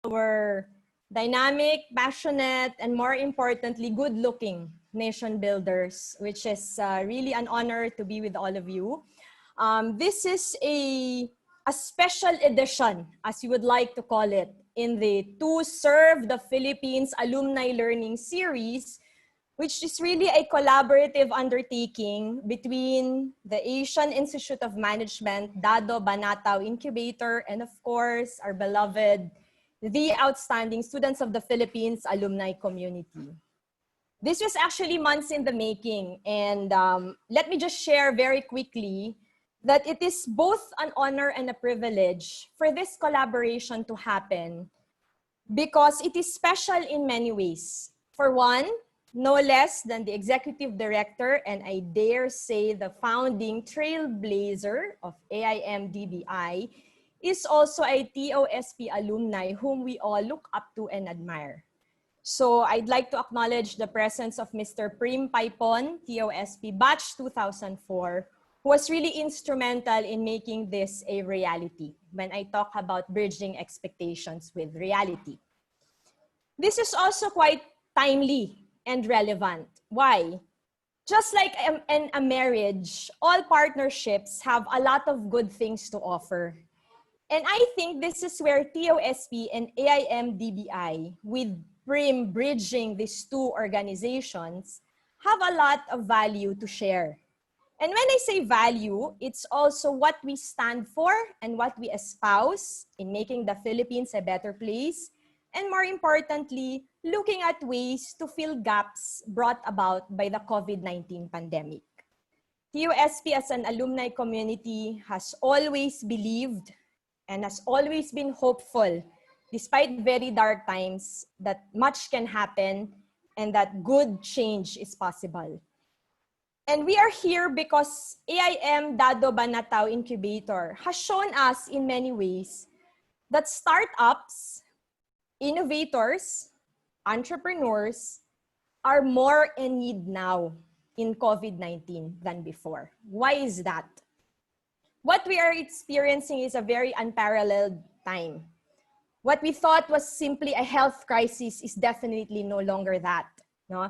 our dynamic, passionate, and more importantly, good-looking nation builders, which is really an honor to be with all of you. This is a special edition, as you would like to call it, in the To Serve the Philippines Alumni Learning Series, which is really a collaborative undertaking between the Asian Institute of Management, Dado Banatao Incubator, and of course, our beloved, the outstanding Students of the Philippines alumni community. This was actually months in the making, and let me just share very quickly that it is both an honor and a privilege for this collaboration to happen because it is special in many ways. For one, no less than the executive director and I dare say the founding trailblazer of AIM DBI is also a TOSP alumni whom we all look up to and admire. So I'd like to acknowledge the presence of Mr. Prim Paipon, TOSP Batch 2004, who was really instrumental in making this a reality when I talk about bridging expectations with reality. This is also quite timely and relevant. Why? Just like a marriage, all partnerships have a lot of good things to offer. And I think this is where TOSP and AIM DBI, with PRIM bridging these two organizations, have a lot of value to share. And when I say value, it's also what we stand for and what we espouse in making the Philippines a better place, and more importantly, looking at ways to fill gaps brought about by the COVID-19 pandemic. TOSP as an alumni community has always believed and has always been hopeful, despite very dark times, that much can happen and that good change is possible. And we are here because AIM Dado Banatao Incubator has shown us in many ways that startups, innovators, entrepreneurs are more in need now in COVID-19 than before. Why is that? What we are experiencing is a very unparalleled time. What we thought was simply a health crisis is definitely no longer that. No?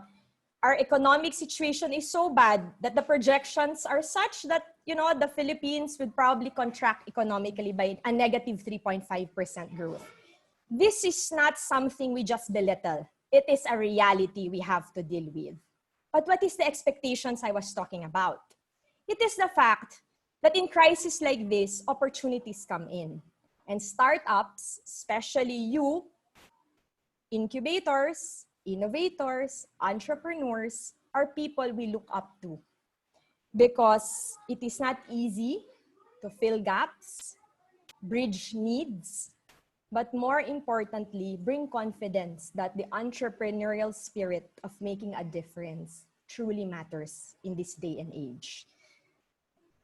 Our economic situation is so bad that the projections are such that, the Philippines would probably contract economically by a negative 3.5% growth. This is not something we just belittle. It is a reality we have to deal with. But what is the expectations I was talking about? It is the fact that in crises like this, opportunities come in. And startups, especially you, incubators, innovators, entrepreneurs, are people we look up to. Because it is not easy to fill gaps, bridge needs, but more importantly, bring confidence that the entrepreneurial spirit of making a difference truly matters in this day and age.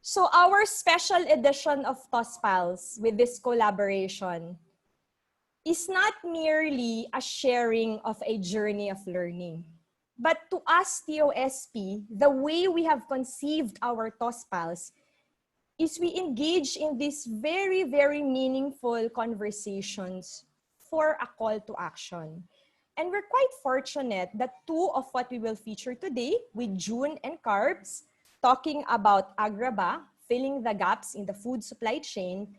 So our special edition of TOSPALS with this collaboration is not merely a sharing of a journey of learning, but to us TOSP, the way we have conceived our TOSPALS is we engage in these very, very meaningful conversations for a call to action. And we're quite fortunate that two of what we will feature today with June and Carbs, talking about Agraba, filling the gaps in the food supply chain,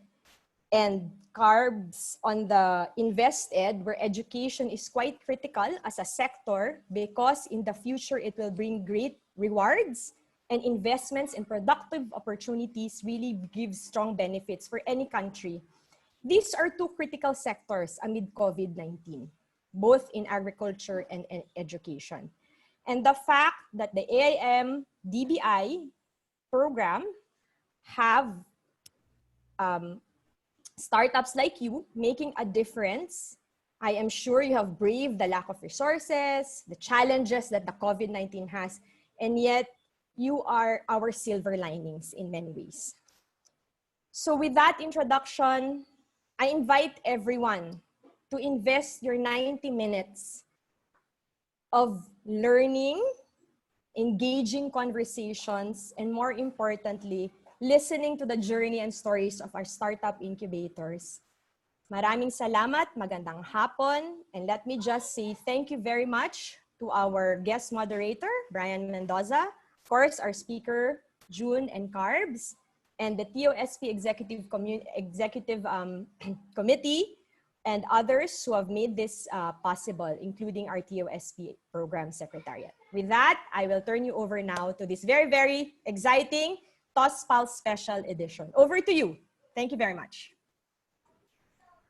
and Carbs on the InvestEd, where education is quite critical as a sector because in the future it will bring great rewards and investments in productive opportunities really give strong benefits for any country. These are two critical sectors amid COVID-19, both in agriculture and education. And the fact that the AIM DBI program have startups like you making a difference, I am sure you have braved the lack of resources, the challenges that the COVID-19 has, and yet you are our silver linings in many ways. So with that introduction, I invite everyone to invest your 90 minutes of learning, engaging conversations, and more importantly, listening to the journey and stories of our startup incubators Maraming salamat, magandang hapon, and let me just say thank you very much to our guest moderator, Brian Mendoza, of course, our speaker, June and Carbs, and the TOSP Executive Committee, and others who have made this possible, including our TOSP Program Secretariat. With that, I will turn you over now to this very, very exciting TOSPALS Special Edition. Over to you. Thank you very much.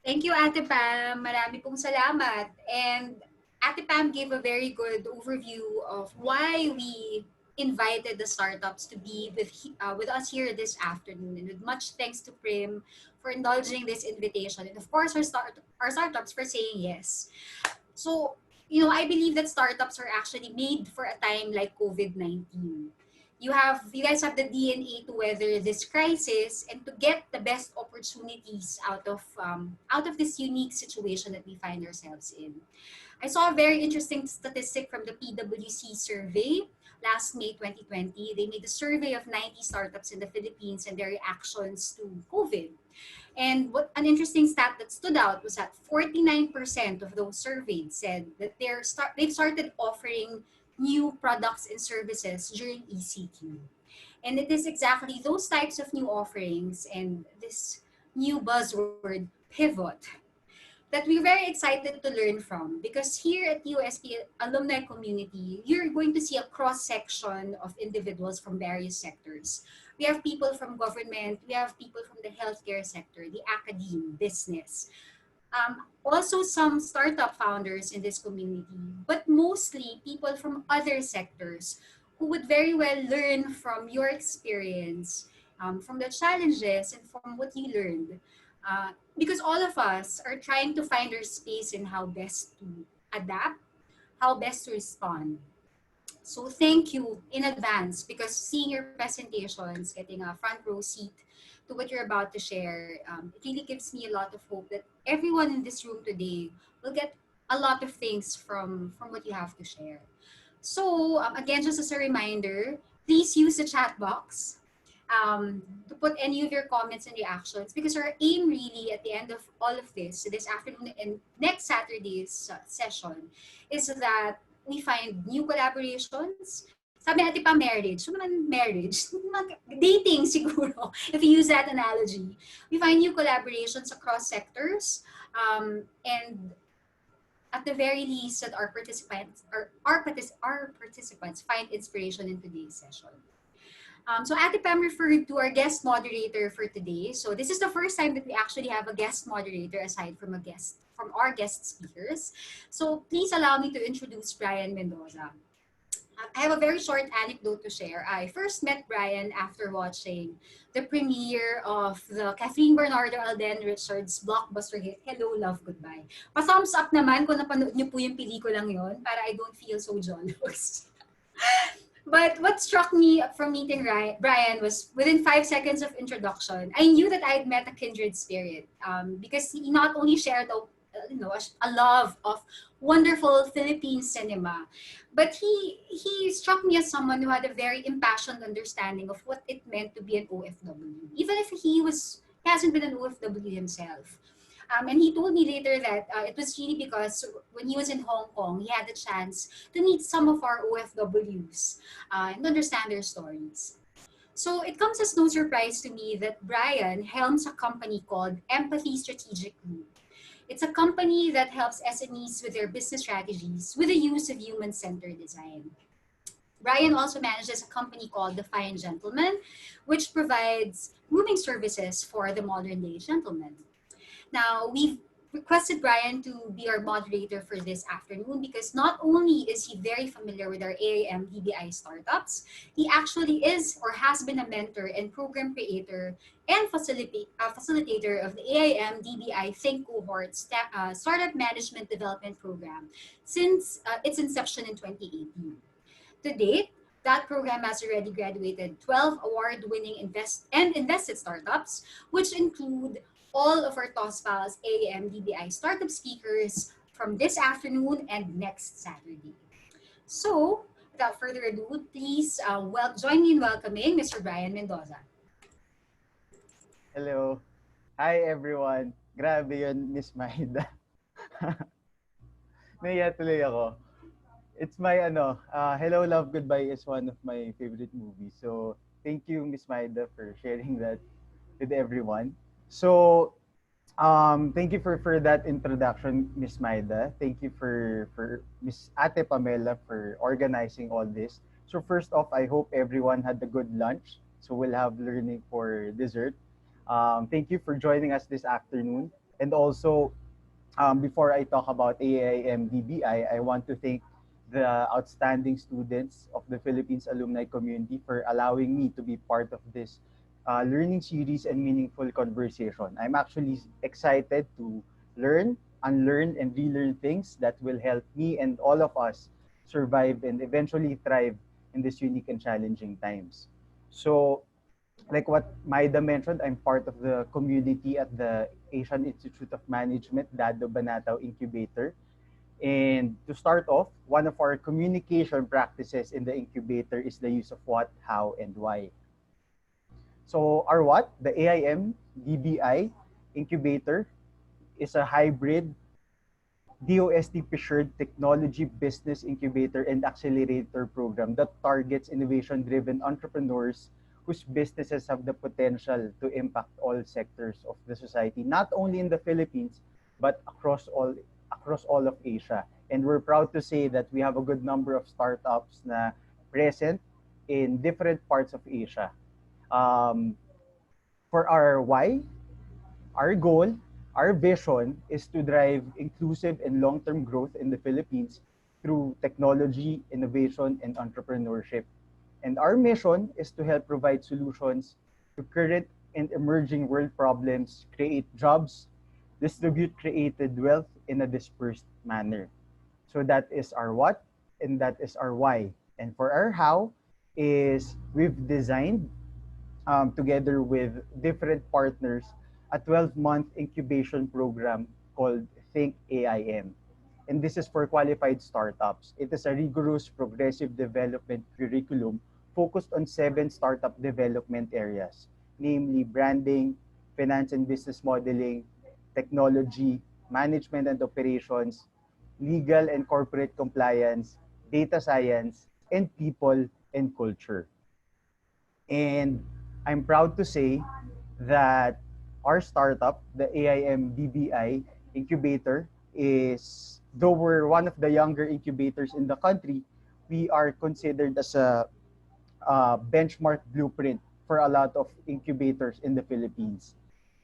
Thank you, Ate Pam. Marami pong salamat. And Ate Pam gave a very good overview of why we invited the startups to be with us here this afternoon. And with much thanks to Prim for indulging this invitation. And of course, our startups for saying yes. So, I believe that startups are actually made for a time like COVID-19. You guys have the DNA to weather this crisis and to get the best opportunities out of this unique situation that we find ourselves in. I saw a very interesting statistic from the PwC survey last May 2020. They made a survey of 90 startups in the Philippines and their reactions to COVID. And what an interesting stat that stood out was that 49% of those surveyed said that they've started offering new products and services during ECQ. And it is exactly those types of new offerings and this new buzzword, pivot, that we're very excited to learn from, because here at USP alumni community, you're going to see a cross-section of individuals from various sectors. We have people from government, we have people from the healthcare sector, the academe, business. Also some startup founders in this community, but mostly people from other sectors who would very well learn from your experience, from the challenges and from what you learned. Because all of us are trying to find our space in how best to adapt, how best to respond. So thank you in advance, because seeing your presentations, getting a front row seat to what you're about to share, it really gives me a lot of hope that everyone in this room today will get a lot of things from what you have to share. So again, just as a reminder, please use the chat box to put any of your comments and reactions, because our aim really at the end of all of this afternoon and next Saturday's session, is that we find new collaborations. Sabi natin pa marriage. So naman marriage, dating siguro, if you use that analogy. We find new collaborations across sectors, and at the very least that our participants find inspiration in today's session. So Ate Pam referred to our guest moderator for today. So this is the first time that we actually have a guest moderator aside from our guest speakers. So please allow me to introduce Brian Mendoza. I have a very short anecdote to share. I first met Brian after watching the premiere of the Catherine Bernardo Alden Richards blockbuster hit, Hello, Love, Goodbye. Pa-thumbs up naman kung napanood niyo po yung pelikulang yon para I don't feel so jealous. But what struck me from meeting Brian was within 5 seconds of introduction, I knew that I had met a kindred spirit, because he not only shared a love of wonderful Philippine cinema, but he struck me as someone who had a very impassioned understanding of what it meant to be an OFW, even if he hasn't been an OFW himself. And he told me later that it was really because when he was in Hong Kong, he had the chance to meet some of our OFWs and understand their stories. So it comes as no surprise to me that Brian helms a company called Empathy Strategic Group. It's a company that helps SMEs with their business strategies with the use of human-centered design. Brian also manages a company called The Fine Gentleman, which provides grooming services for the modern-day gentleman. Now, we've requested Brian to be our moderator for this afternoon because not only is he very familiar with our AIM DBI startups, he actually is or has been a mentor and program creator and facilitator of the AIM DBI Think Cohort Startup Management Development Program since its inception in 2018. To date, that program has already graduated 12 award-winning invested startups, which include all of our TOSPALS AIM DBI startup speakers from this afternoon and next Saturday. So, without further ado, please join me in welcoming Mr. Brian Mendoza. Hello. Hi, everyone. Grabe yun, Miss Maida. Naiya tuloy ako. It's my Hello Love Goodbye is one of my favorite movies. So thank you, Miss Maida, for sharing that with everyone. So thank you for that introduction, Miss Maida. Thank you for Miss Ate Pamela for organizing all this. So first off, I hope everyone had a good lunch. So we'll have learning for dessert. Thank you for joining us this afternoon. And also, before I talk about AIM DBI, I want to thank the outstanding students of the Philippines alumni community for allowing me to be part of this learning series and meaningful conversation. I'm actually excited to learn, unlearn, and relearn things that will help me and all of us survive and eventually thrive in this unique and challenging times. So, like what Maida mentioned, I'm part of the community at the Asian Institute of Management, Dado Banatao Incubator. And to start off, one of our communication practices in the incubator is the use of what, how, and why. So our what? The AIM DBI incubator is a hybrid DOST-Fishered Technology Business Incubator and Accelerator Program that targets innovation-driven entrepreneurs whose businesses have the potential to impact all sectors of the society, not only in the Philippines, but across all of Asia. And we're proud to say that we have a good number of startups na present in different parts of Asia. For our why, our goal, our vision is to drive inclusive and long-term growth in the Philippines through technology, innovation, and entrepreneurship. And our mission is to help provide solutions to current and emerging world problems, create jobs, distribute created wealth in a dispersed manner. So that is our what, and that is our why. And for our how is we've designed together with different partners a 12-month incubation program called Think AIM. And this is for qualified startups. It is a rigorous progressive development curriculum focused on 7 startup development areas, namely branding, finance and business modeling, technology, management and operations, legal and corporate compliance, data science, and people and culture. And I'm proud to say that our startup, the AIM DBI incubator, though we're one of the younger incubators in the country, we are considered as a benchmark blueprint for a lot of incubators in the Philippines.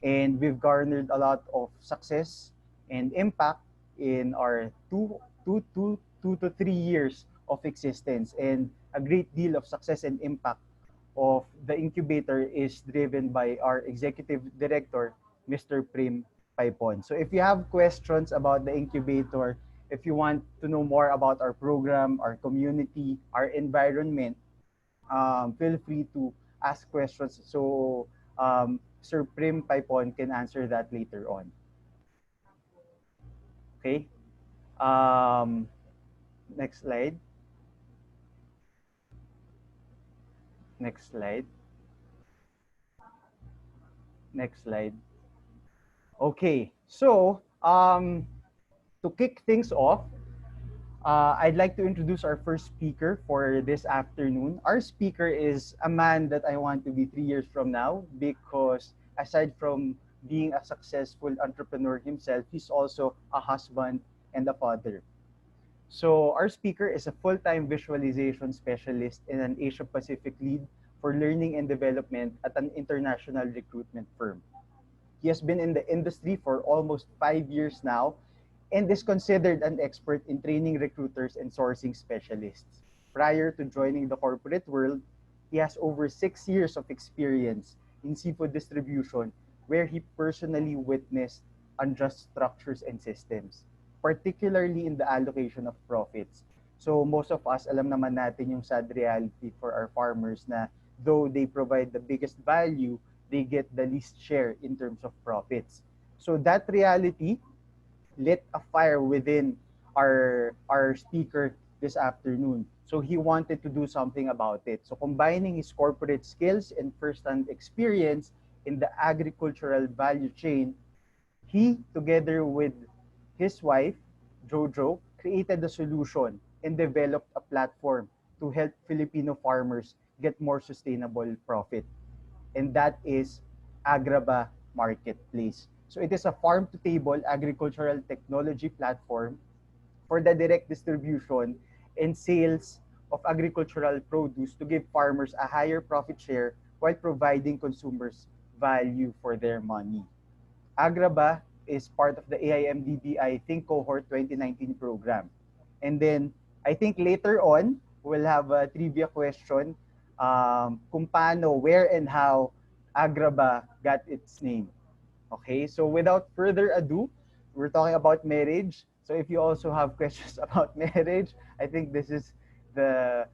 And we've garnered a lot of success and impact in our two to 3 years of existence. And a great deal of success and impact of the incubator is driven by our executive director, Mr. Prim Paipon. So if you have questions about the incubator, if you want to know more about our program, our community, our environment, feel free to ask questions. So Sir Prim Paipon can answer that later on. Okay. Next slide. Next slide. Next slide. Okay, so to kick things off, I'd like to introduce our first speaker for this afternoon. Our speaker is a man that I want to be 3 years from now because aside from being a successful entrepreneur himself, he's also a husband and a father. So our speaker is a full-time visualization specialist and an Asia Pacific lead for learning and development at an international recruitment firm. He has been in the industry for almost 5 years now and is considered an expert in training recruiters and sourcing specialists. Prior to joining the corporate world, he has over 6 years of experience in seafood distribution where he personally witnessed unjust structures and systems, particularly in the allocation of profits. So most of us, alam naman natin yung sad reality for our farmers na though they provide the biggest value, they get the least share in terms of profits. So that reality lit a fire within our speaker this afternoon. So he wanted to do something about it. So combining his corporate skills and first-hand experience in the agricultural value chain, He, together with his wife, Jojo, created a solution and developed a platform to help Filipino farmers get more sustainable profit. And that is Agraba Marketplace. So it is a farm-to-table agricultural technology platform for the direct distribution and sales of agricultural produce to give farmers a higher profit share while providing consumers value for their money. Agraba is part of the AIM DBI Think Cohort 2019 program. And then I think later on, we'll have a trivia question kung paano, where, and how Agraba got its name. Okay, so without further ado, we're talking about marriage. So if you also have questions about marriage, I think this is the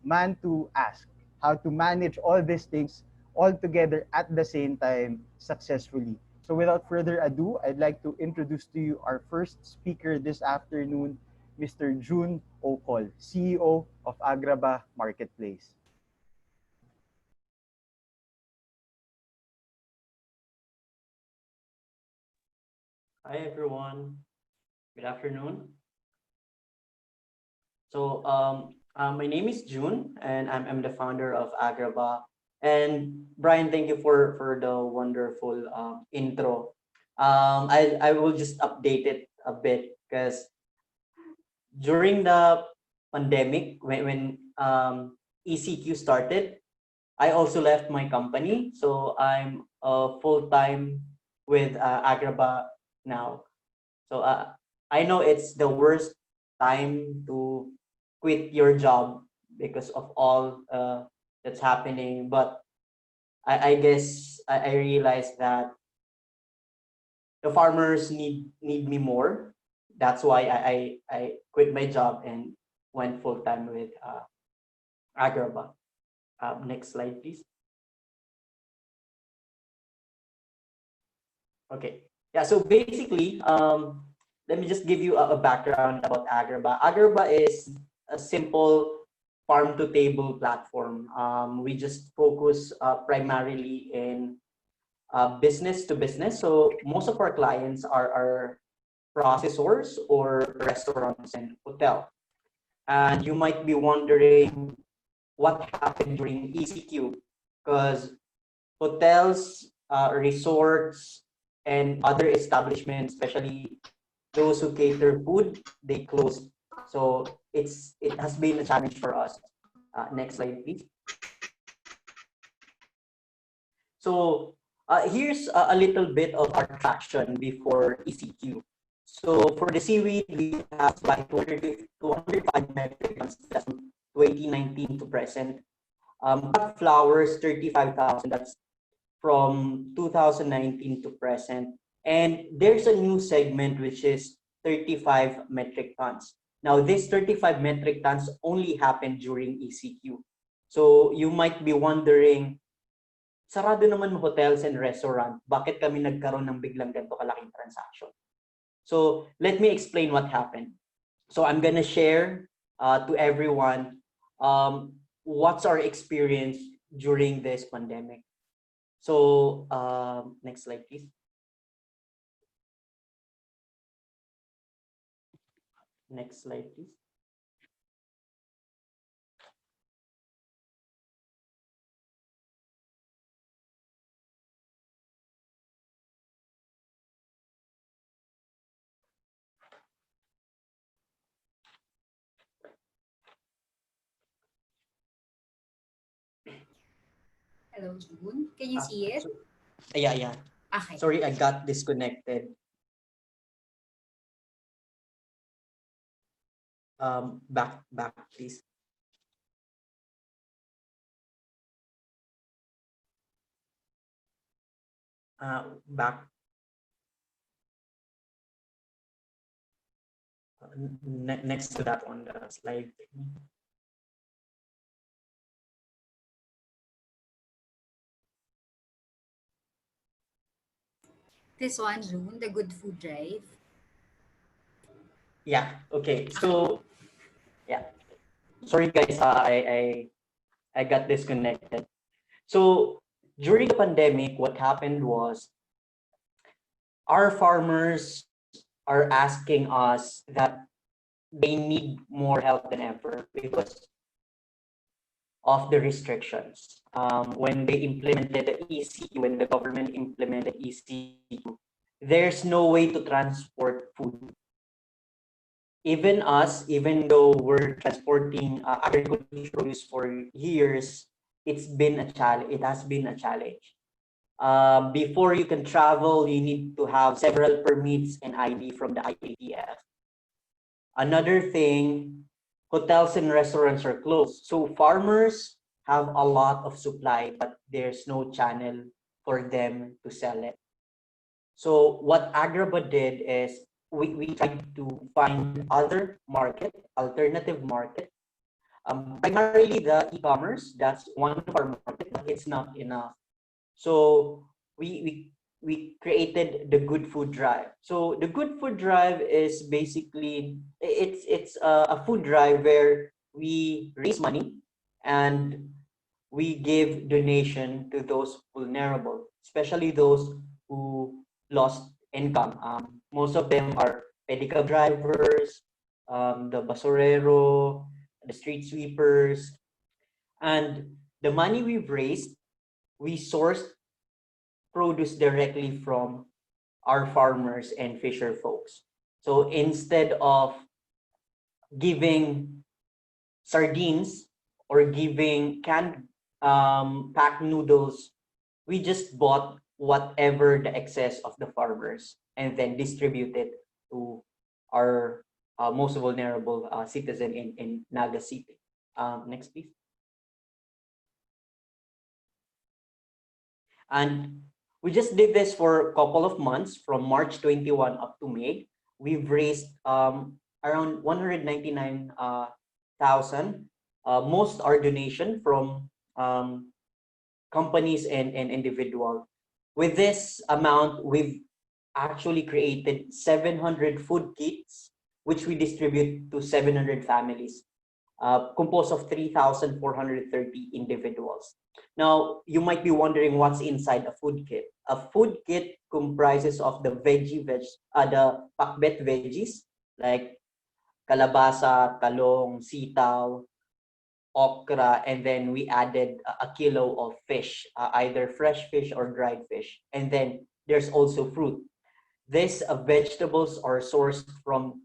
man to ask how to manage all these things all together at the same time successfully. So without further ado, I'd like to introduce to you our first speaker this afternoon, Mr. June Okol, CEO of Agraba Marketplace. Hi everyone, good afternoon. So my name is June and I'm the founder of Agraba. And Brian, thank you for the wonderful intro. I will just update it a bit because during the pandemic, when ECQ started, I also left my company. So I'm full-time with Agraba now. So I know it's the worst time to quit your job because of all that's happening. But I guess I realized that the farmers need me more. That's why I quit my job and went full time with Agraba. Next slide, please. Okay. Yeah. So basically, let me just give you a background about Agraba. Agraba is a simple farm to table platform. We just focus primarily in business to business. So most of our clients are processors or restaurants and hotel. And you might be wondering what happened during ECQ because hotels, resorts, and other establishments, especially those who cater food, they closed. So it has been a challenge for us. Next slide, please. So here's a little bit of our traction before ECQ. So for the seaweed, we have like 205 metric tons, that's 2019 to present. Cut flowers, 35,000, that's from 2019 to present. And there's a new segment which is 35 metric tons. Now, this 35 metric tons only happened during ECQ. So you might be wondering, sarado naman hotels and restaurant, bakit kami nagkaroon ng biglang ganito kalaking transaction? So let me explain what happened. So I'm gonna share to everyone what's our experience during this pandemic. So next slide, please. Next slide, please. Hello, June. Can you see it? Yeah. Okay. Sorry, I got disconnected. Back, please. Back. Next to that on the slide. This one, June, the good food drive. Yeah. Okay. So yeah. Sorry guys. I got disconnected. So during the pandemic, what happened was our farmers are asking us that they need more help than ever because of the restrictions. When they implemented the ECQ, when the government implemented ECQ, there's no way to transport food. Even us, even though we're transporting agricultural produce for years, it's been a challenge. It has been a challenge. Before you can travel, you need to have several permits and ID from the IATF. Another thing, hotels and restaurants are closed. So farmers have a lot of supply, but there's no channel for them to sell it. So what Agraba did is we tried to find other market, alternative market. Primarily the e-commerce, that's one of our market, but it's not enough. So we created the Good Food Drive. So the Good Food Drive is basically it's a food drive where we raise money and we give donation to those vulnerable, especially those who lost income. Most of them are pedicab drivers, the basurero, the street sweepers, and the money we've raised, we sourced produce directly from our farmers and fisher folks. So instead of giving sardines or giving canned packed noodles, we just bought whatever the excess of the farmers and then distribute it to our most vulnerable citizen in Naga City. Next, please. And we just did this for a couple of months from March 21 up to May. We've raised around 199,000. Most are donation from companies and individuals. With this amount, we've actually created 700 food kits, which we distribute to 700 families, composed of 3,430 individuals. Now, you might be wondering what's inside a food kit. A food kit comprises of the the pakbet veggies like kalabasa, talong, sitaw, okra, and then we added a kilo of fish, either fresh fish or dried fish. And then there's also fruit. These vegetables are sourced from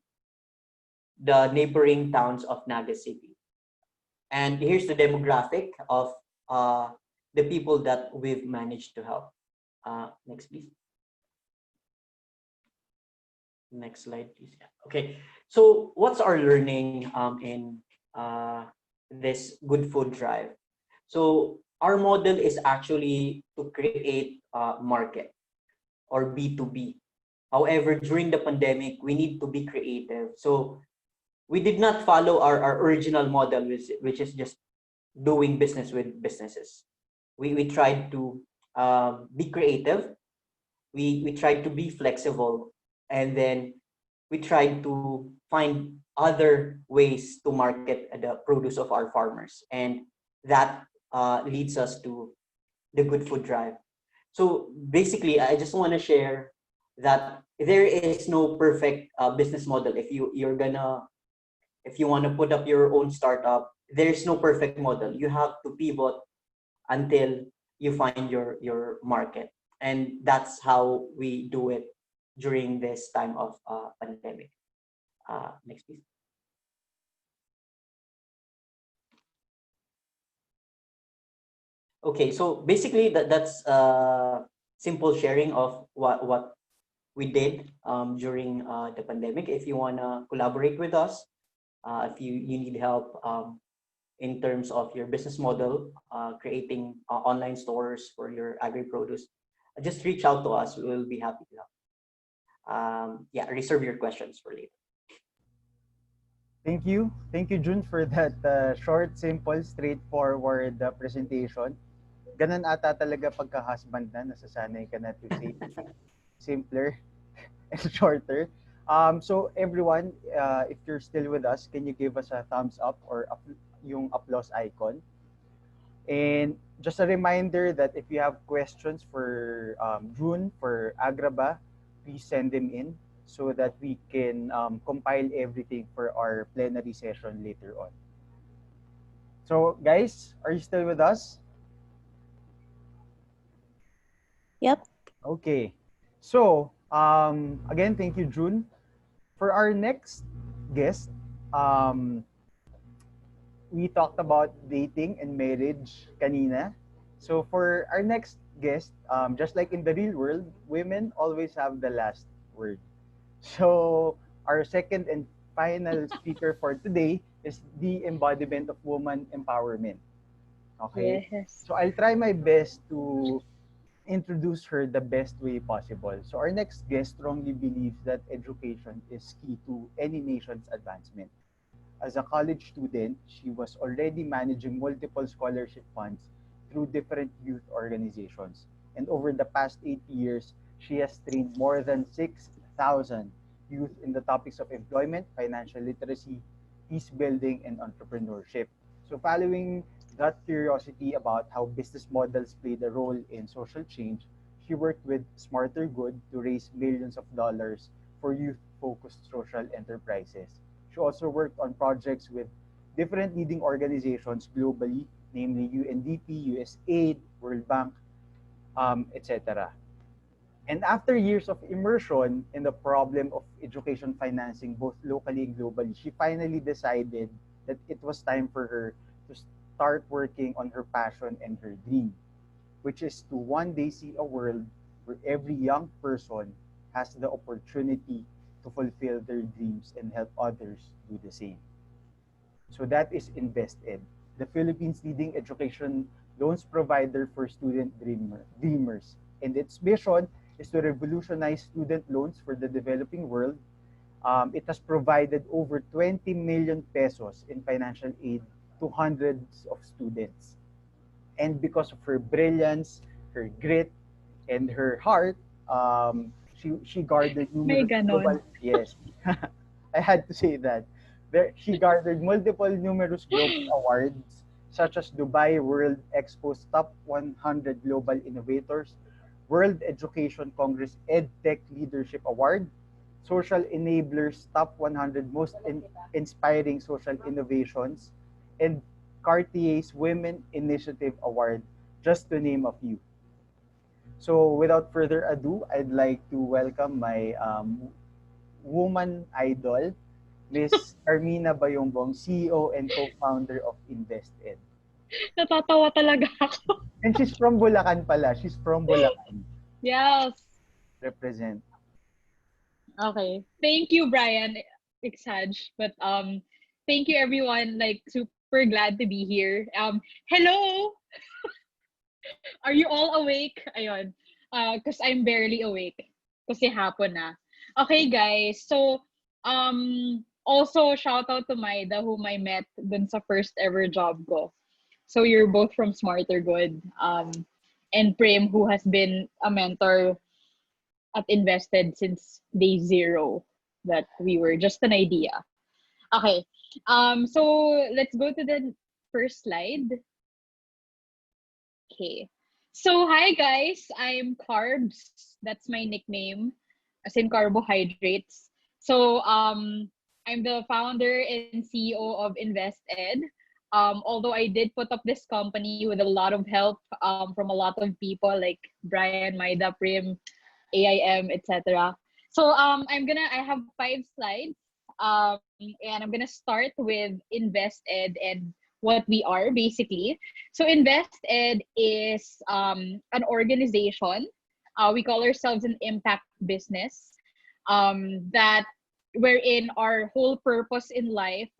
the neighboring towns of Naga City. And here's the demographic of the people that we've managed to help. Next, please. Next slide, please. Yeah. Okay, so what's our learning in this Good Food Drive? So our model is actually to create a market or B2B. However, during the pandemic, we need to be creative. So we did not follow our original model, which is just doing business with businesses. We tried to be creative. We tried to be flexible, and then we tried to find other ways to market the produce of our farmers, and that leads us to the Good Food Drive. So basically, I just want to share that there is no perfect business model. If you want to put up your own startup, there's no perfect model. You have to pivot until you find your market, and that's how we do it during this time of pandemic. Next, please. Okay, so basically that's simple sharing of what we did during the pandemic. If you wanna collaborate with us, if you need help in terms of your business model, creating online stores for your agri-produce, just reach out to us. We will be happy to help. Yeah, reserve your questions for later. Thank you, Jun, for that short, simple, straightforward presentation. Ganun ata talaga pagka-husband na, nasasanay ka na to say simpler and shorter. So everyone, if you're still with us, can you give us a thumbs up or yung applause icon? And just a reminder that if you have questions for June, for Agraba, please send them in so that we can compile everything for our plenary session later on. So guys, are you still with us? Yep. Okay. So, again, thank you, June. For our next guest, we talked about dating and marriage kanina. So for our next guest, just like in the real world, women always have the last word. So our second and final speaker for today is the embodiment of woman empowerment. Okay? Yes. So I'll try my best to introduce her the best way possible. So our next guest strongly believes that education is key to any nation's advancement. As a college student, she was already managing multiple scholarship funds through different youth organizations. And over the past 8 years, she has trained more than 6,000 youth in the topics of employment, financial literacy, peace building, and entrepreneurship. So following that curiosity about how business models played a role in social change, she worked with Smarter Good to raise millions of dollars for youth-focused social enterprises. She also worked on projects with different leading organizations globally, namely UNDP, USAID, World Bank, etc. And after years of immersion in the problem of education financing, both locally and globally, she finally decided that it was time for her to start working on her passion and her dream, which is to one day see a world where every young person has the opportunity to fulfill their dreams and help others do the same. So that is InvestEd, the Philippines' leading education loans provider for dreamers. And its mission is to revolutionize student loans for the developing world. It has provided over 20 million pesos in financial aid to hundreds of students. And because of her brilliance, her grit, and her heart, she garnered May numerous global, ganon. yes, I had to say that. She garnered multiple numerous global awards such as Dubai World Expo's Top 100 Global Innovators, World Education Congress EdTech Leadership Award, Social Enablers Top 100 Most Inspiring Social Innovations, and Cartier's Women Initiative Award, just to name a few. So without further ado, I'd like to welcome my woman idol, Miss Carmina Bayongbong, CEO and co-founder of InvestEd. Natatawa talaga ako. And she's from Bulacan pala. She's from Bulacan. Yes. Represent. Okay. Thank you, Brian. Exage. But thank you everyone. Like super glad to be here. Hello. Are you all awake? Ayun. Cause I'm barely awake. Kasi hapon na. Okay, guys. So, also shout out to Maida whom I met dun sa first ever job ko. So you're both from Smarter Good. And Prem who has been a mentor at Invested since day zero that we were just an idea. Okay. So let's go to the first slide. Okay. So hi guys, I'm Carbs. That's my nickname, as in carbohydrates. So I'm the founder and CEO of InvestEd. Although I did put up this company with a lot of help from a lot of people like Brian, Maida, Prim, AIM, etc. So I have 5 slides, and I'm gonna start with InvestEd and what we are basically. So InvestEd is an organization. We call ourselves an impact business. That wherein our whole purpose in life,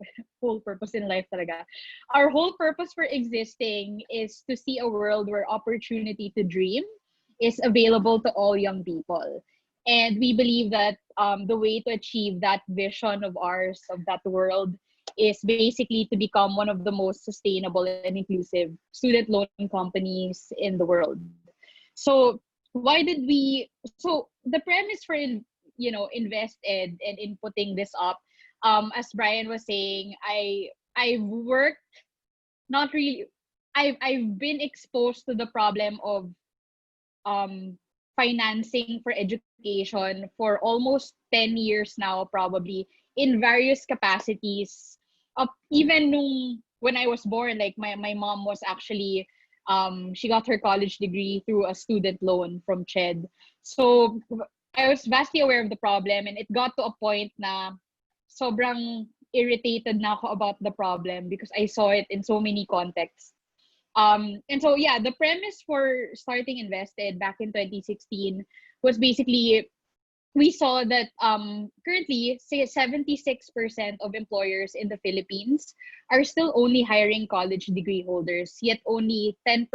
whole purpose in life talaga, our whole purpose for existing is to see a world where opportunity to dream is available to all young people. And we believe that the way to achieve that vision of ours, of that world, is basically to become one of the most sustainable and inclusive student loan companies in the world. So why did we? So the premise for InvestEd and in putting this up, as Brian was saying, I've worked not really. I've been exposed to the problem of financing for education for almost 10 years now, probably in various capacities. Even when I was born, like my mom was actually, she got her college degree through a student loan from CHED. So I was vastly aware of the problem, and it got to a point na sobrang irritated na ako about the problem because I saw it in so many contexts. And so yeah, the premise for starting Invested back in 2016 was basically, we saw that currently, say 76% of employers in the Philippines are still only hiring college degree holders, yet only 10%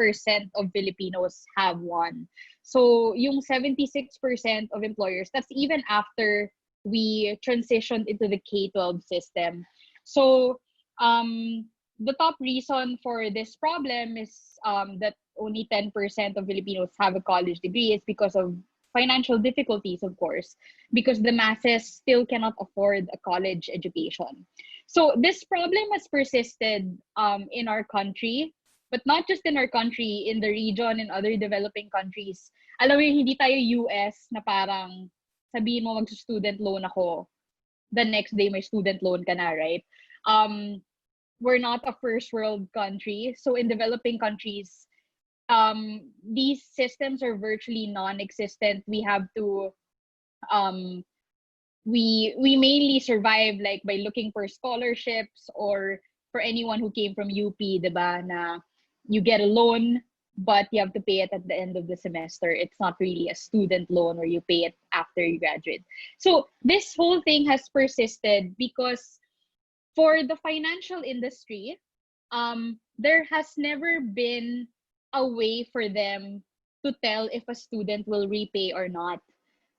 of Filipinos have one. So yung 76% of employers, that's even after we transitioned into the K-12 system. So the top reason for this problem is that only 10% of Filipinos have a college degree is because of financial difficulties, of course, because the masses still cannot afford a college education. So this problem has persisted in our country, but not just in our country, in the region, in other developing countries. Alam mo yung hindi tayo US na parang sabihin mo mag-student loan ako, the next day may student loan ka na, right? We're not a first world country. So in developing countries, these systems are virtually non-existent. We have to we mainly survive like by looking for scholarships, or for anyone who came from UP, diba, na you get a loan but you have to pay it at the end of the semester. It's not really a student loan where you pay it after you graduate. So this whole thing has persisted because for the financial industry, there has never been a way for them to tell if a student will repay or not.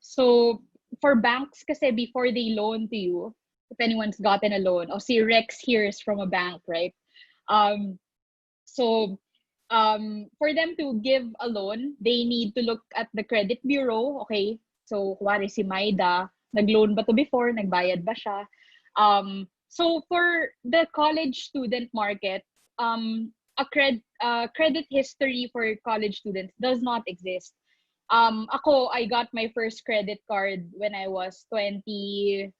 So for banks, kasi before they loan to you, if anyone's gotten a loan, or see Rex here is from a bank, right? So for them to give a loan, they need to look at the credit bureau. Okay, so kuwari si Maida, nag-loan ba to before? Nagbayad ba siya? So for the college student market, a credit history for college students does not exist. I got my first credit card when I was 24,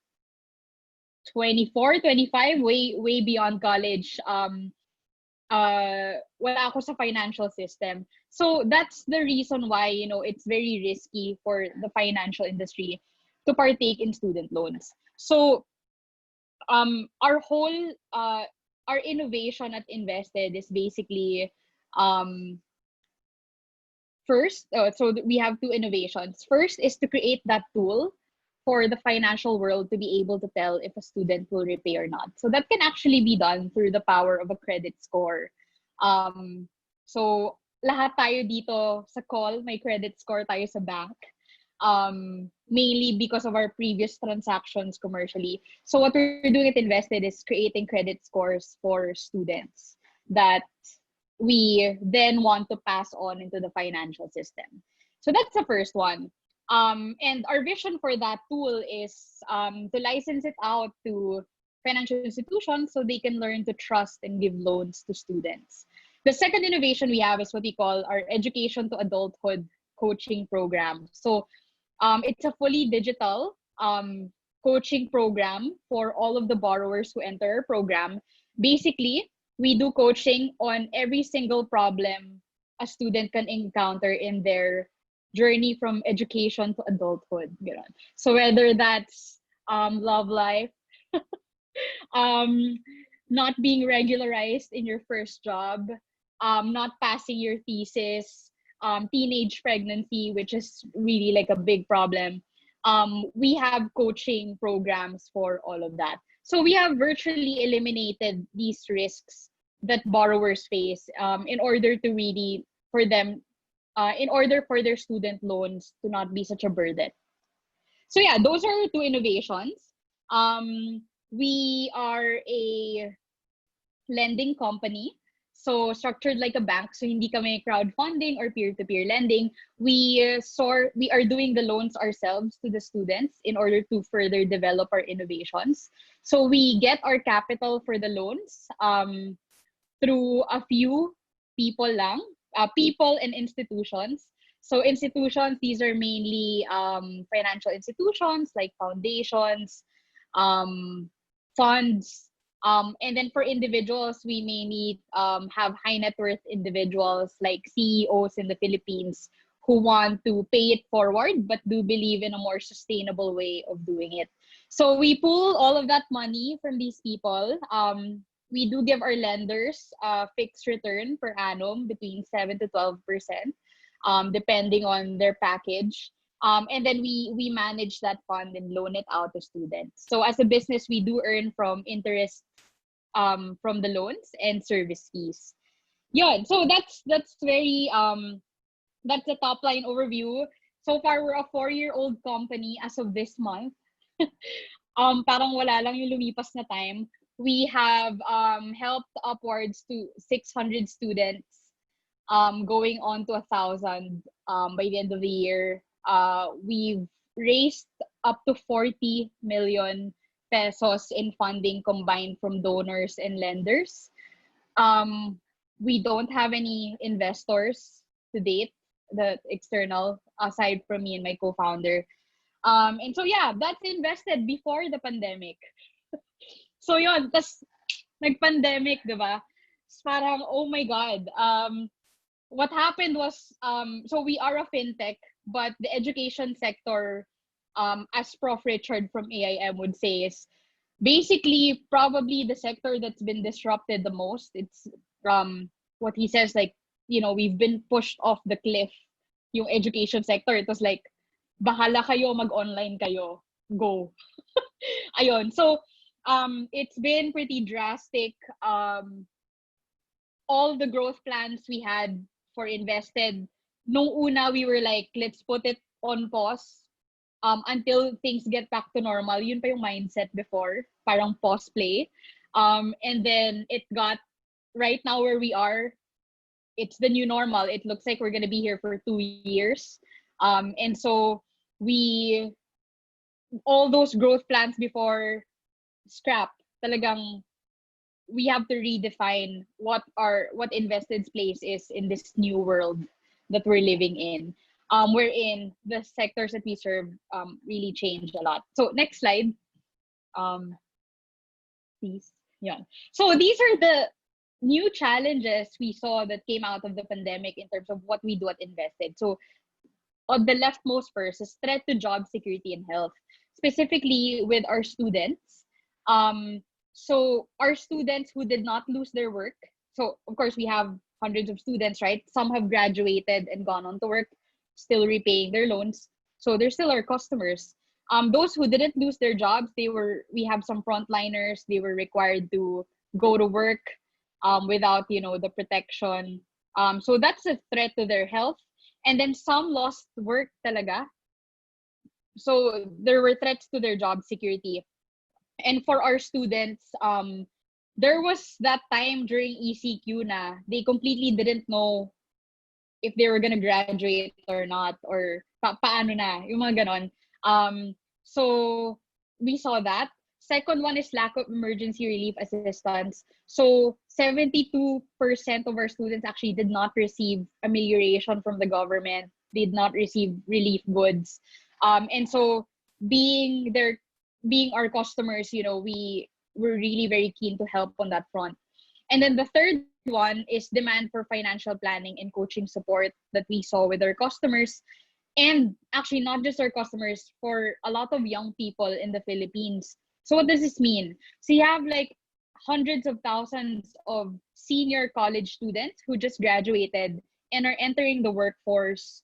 25, way beyond college. Wala ako sa financial system. So that's the reason why, it's very risky for the financial industry to partake in student loans. So our whole our innovation at Invested is basically so we have two innovations. First is to create that tool for the financial world to be able to tell if a student will repay or not. So that can actually be done through the power of a credit score. So lahat tayo dito sa call, may credit score tayo sa bank. Mainly because of our previous transactions commercially. So what we're doing at Invested is creating credit scores for students that we then want to pass on into the financial system. So that's the first one. And our vision for that tool is to license it out to financial institutions so they can learn to trust and give loans to students. The second innovation we have is what we call our education to adulthood coaching program. So it's a fully digital coaching program for all of the borrowers who enter our program. Basically, we do coaching on every single problem a student can encounter in their journey from education to adulthood. So whether that's love life, not being regularized in your first job, not passing your thesis, teenage pregnancy, which is really like a big problem. We have coaching programs for all of that. So we have virtually eliminated these risks that borrowers face in order to really, for them, in order for their student loans to not be such a burden. So yeah, those are two innovations. We are a lending company, so structured like a bank. So hindi kami crowdfunding or peer-to-peer lending. We are doing the loans ourselves to the students in order to further develop our innovations. So we get our capital for the loans through a few people lang, people and institutions. So institutions, these are mainly financial institutions like foundations, funds, and then for individuals, we mainly have high net worth individuals like CEOs in the Philippines who want to pay it forward but do believe in a more sustainable way of doing it. So we pull all of that money from these people. We do give our lenders a fixed return per annum between 7 to 12%, depending on their package. And then we manage that fund and loan it out to students. So as a business, we do earn from interest from the loans and service fees. Yeah, so that's very that's the top line overview. So far, we're a 4-year-old company as of this month. Parang wala lang yung lumipas na time. We have helped upwards to 600 students, going on to 1,000 by the end of the year. We've raised up to 40 million pesos in funding combined from donors and lenders. We don't have any investors to date, the external, aside from me and my co-founder. And so yeah, that's invested before the pandemic. So yun, tas nag-pandemic, di ba? Parang, oh my God. What happened was, so we are a fintech, but the education sector, as Prof. Richard from AIM would say, is basically probably the sector that's been disrupted the most. It's what he says, like, we've been pushed off the cliff, yung education sector. It was like, bahala kayo, mag-online kayo, go. Ayun. So, it's been pretty drastic. All the growth plans we had for invested, nung una, we were like, let's put it on pause until things get back to normal. Yun pa yung mindset before, parang pause play. And then it got right now where we are. It's the new normal. It looks like we're gonna be here for 2 years. And so all those growth plans before, scrap. Talagang we have to redefine what Invested's place is in this new world that we're living in. Wherein the sectors that we serve really changed a lot. So next slide, please. Yeah. So these are the new challenges we saw that came out of the pandemic in terms of what we do at Invested. So on the leftmost first is threat to job security and health, specifically with our students. So our students who did not lose their work, so of course we have hundreds of students, right? Some have graduated and gone on to work, still repaying their loans. So they're still our customers. Those who didn't lose their jobs, we have some frontliners, they were required to go to work without, the protection. So that's a threat to their health. And then some lost work talaga. So there were threats to their job security. And for our students, there was that time during ECQ na they completely didn't know if they were gonna graduate or not, or paano na, yung mga ganon. So we saw that. Second one is lack of emergency relief assistance. So 72% of our students actually did not receive amelioration from the government, did not receive relief goods. And so being our customers, we were really very keen to help on that front. And then the third one is demand for financial planning and coaching support that we saw with our customers. And actually not just our customers, for a lot of young people in the Philippines. So what does this mean? So you have like hundreds of thousands of senior college students who just graduated and are entering the workforce,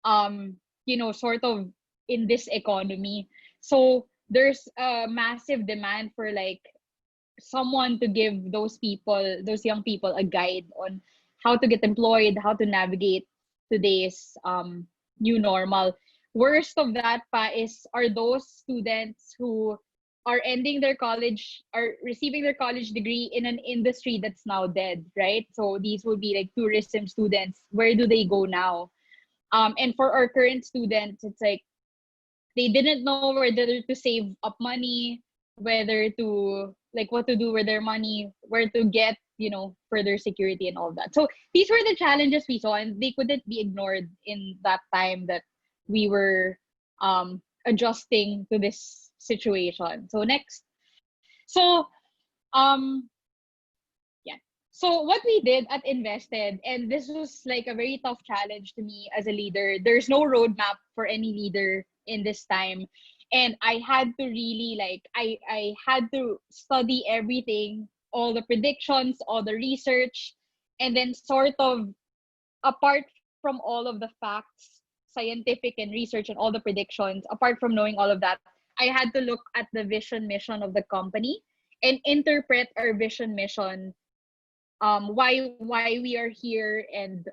sort of in this economy. So there's a massive demand for like someone to give those young people, a guide on how to get employed, how to navigate today's new normal. Worst of that are those students who are ending their college, are receiving their college degree in an industry that's now dead, right? So these would be like tourism students. Where do they go now? And for our current students, it's like they didn't know whether to save up money, whether to like what to do with their money, where to get, further security and all that. So these were the challenges we saw, and they couldn't be ignored in that time that we were adjusting to this situation. So next. So um yeah. So what we did at Invested, and this was like a very tough challenge to me as a leader. There's no roadmap for any leader in this time. And I had to really I had to study everything, all the predictions, all the research, and then sort of apart from all of the facts, scientific and research and all the predictions, apart from knowing all of that, I had to look at the vision mission of the company and interpret our vision mission, why we are here, and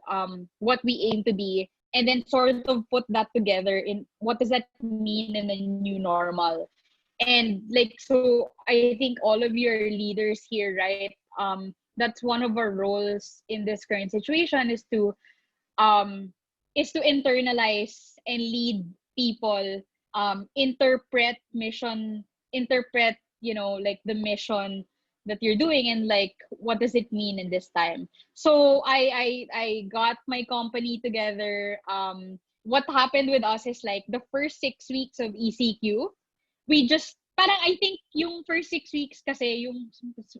what we aim to be, and then sort of put that together in what does that mean in a new normal. And like, so I think all of you are leaders here, right? That's one of our roles in this current situation, um is to internalize and lead people, interpret mission, interpret, like the mission that you're doing, and like what does it mean in this time. So I got my company together. What happened with us is like the first 6 weeks of ECQ, we just parang I think yung first 6 weeks kasi yung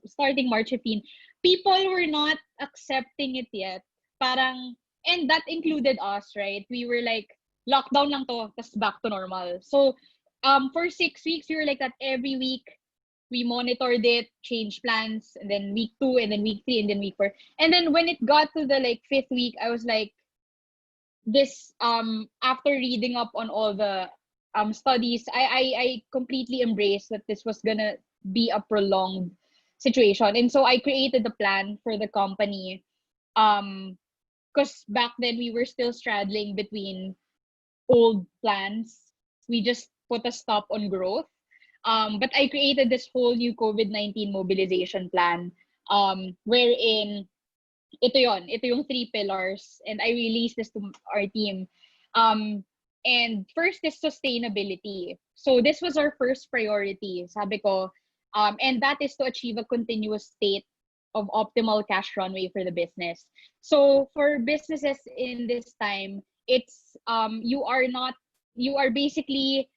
starting March 15, people were not accepting it yet. Parang, and that included us, right? We were like, lockdown lang to, tas back to normal. So for 6 weeks, we were like that every week. We monitored it, changed plans, and then week 2, and then week 3, and then week 4. And then when it got to the like 5th week, I was like, this after reading up on all the studies, I completely embraced that this was gonna be a prolonged situation. And so I created the plan for the company, because back then we were still straddling between old plans. We just put a stop on growth. But I created this whole new COVID-19 mobilization plan, wherein ito yung 3 pillars, and I released this to our team. And first is sustainability. So this was our first priority, sabi ko, and that is to achieve a continuous state of optimal cash runway for the business. So for businesses in this time, it's you are basically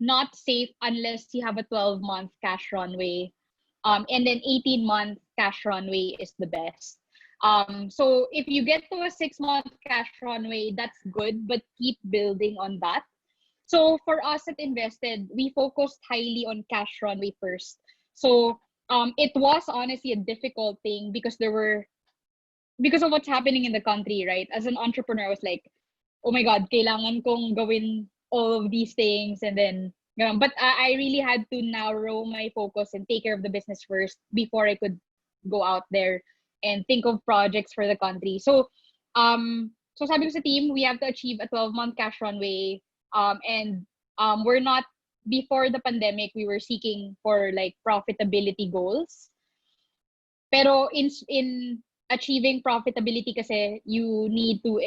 not safe unless you have a 12-month cash runway. And then 18-month cash runway is the best. So if you get to a 6-month cash runway, that's good, but keep building on that. So for us at Invested, we focused highly on cash runway first. So it was honestly a difficult thing because of what's happening in the country, right? As an entrepreneur, I was like, oh my God, kailangan kong gawin all of these things, and then but I really had to narrow my focus and take care of the business first before I could go out there and think of projects for the country. So so sabi ko sa team, we have to achieve a 12-month cash runway, and we're not, before the pandemic, we were seeking for like profitability goals. Pero in achieving profitability kasi you need to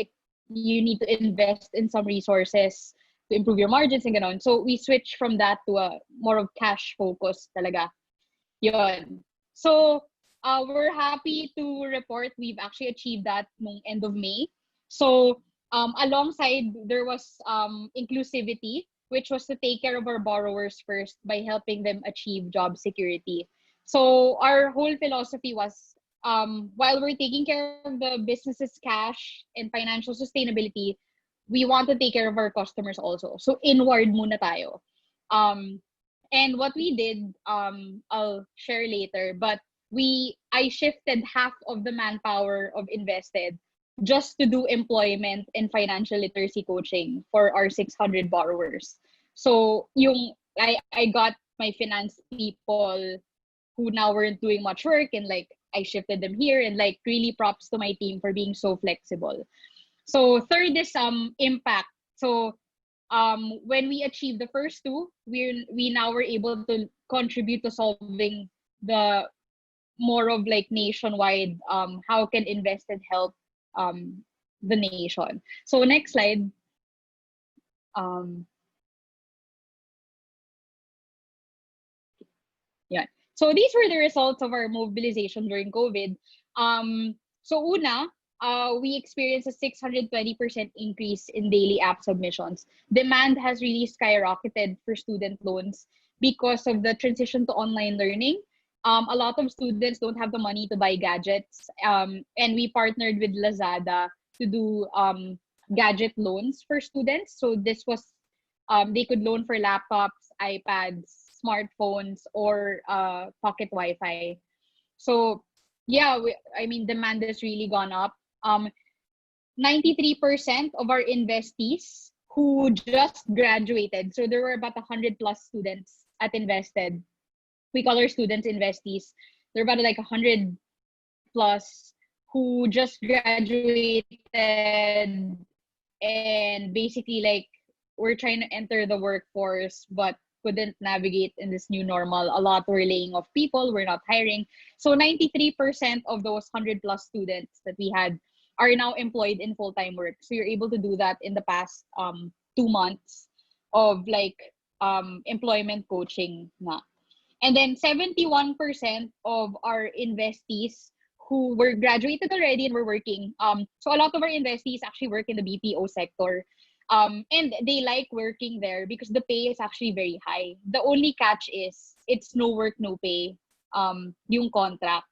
invest in some resources to improve your margins and ganon. So we switched from that to a more of cash focus talaga. Yun. So we're happy to report we've actually achieved that nung end of May. So alongside, there was inclusivity, which was to take care of our borrowers first by helping them achieve job security. So our whole philosophy was, while we're taking care of the business's cash and financial sustainability, we want to take care of our customers also. So inward muna tayo. And what we did, I'll share later, but I shifted half of the manpower of Invested just to do employment and financial literacy coaching for our 600 borrowers. So I got my finance people who now weren't doing much work, and like I shifted them here, and like really props to my team for being so flexible. So third is impact. So when we achieved the first two, we now were able to contribute to solving the more of like nationwide, how can Invested help the nation. So next slide. So these were the results of our mobilization during COVID. So una, we experienced a 620% increase in daily app submissions. Demand has really skyrocketed for student loans because of the transition to online learning. A lot of students don't have the money to buy gadgets, and we partnered with Lazada to do gadget loans for students. So this was they could loan for laptops, iPads, smartphones, or pocket Wi-Fi. So yeah, I mean, demand has really gone up. 93% of our investees who just graduated, so there were about 100 plus students at Invested. We call our students investees. There are about like 100 plus who just graduated and basically like we're trying to enter the workforce but couldn't navigate in this new normal. A lot were laying off people, we're not hiring. So 93% of those 100 plus students that we had are now employed in full-time work. So you're able to do that in the past 2 months of like employment coaching na. And then 71% of our investees who were graduated already and were working. So a lot of our investees actually work in the BPO sector. And they like working there because the pay is actually very high. The only catch is it's no work, no pay, yung contract.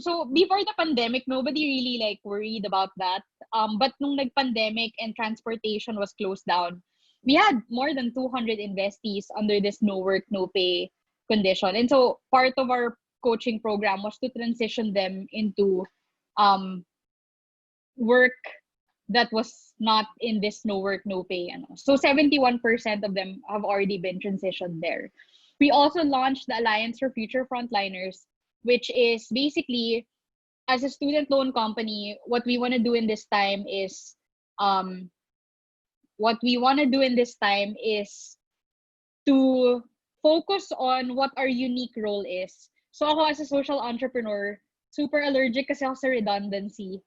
So before the pandemic, nobody really like worried about that. But nung nag-pandemic and transportation was closed down, we had more than 200 investees under this no work, no pay condition. And so part of our coaching program was to transition them into work that was not in this no work, no pay. So 71% of them have already been transitioned there. We also launched the Alliance for Future Frontliners, which is basically, as a student loan company, what we want to do in this time is to focus on what our unique role is. So ako as a social entrepreneur, super allergic kasi ako sa redundancy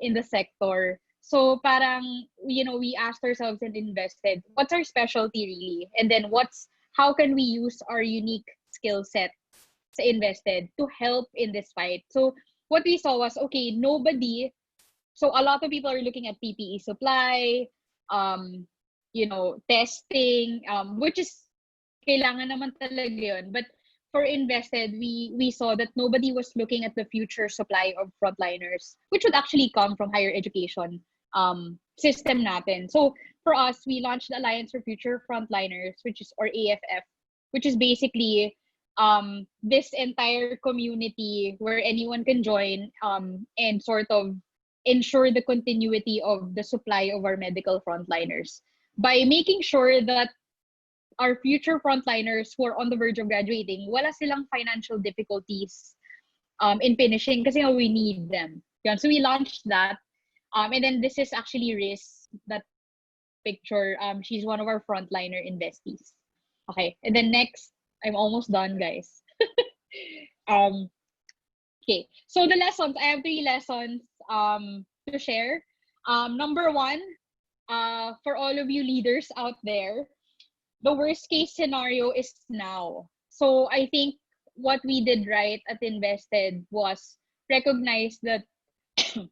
in the sector. So parang, we asked ourselves and invested, what's our specialty really? And then how can we use our unique skill set sa invested to help in this fight? So what we saw was, okay, so a lot of people are looking at PPE supply, testing, which is kailangan naman talaga yun. But for invested, we saw that nobody was looking at the future supply of frontliners, which would actually come from higher education system natin. So for us, we launched the Alliance for Future Frontliners, or AFF, which is basically this entire community where anyone can join and sort of ensure the continuity of the supply of our medical frontliners by making sure that our future frontliners who are on the verge of graduating, wala silang financial difficulties in finishing kasi we need them. Yeah, so we launched that. And then this is actually Riz, that picture. She's one of our frontliner investees. Okay, and then next, I'm almost done, guys. Okay, so the lessons, I have 3 lessons to share. Number 1, for all of you leaders out there, the worst case scenario is now. So I think what we did right at Invested was recognize that the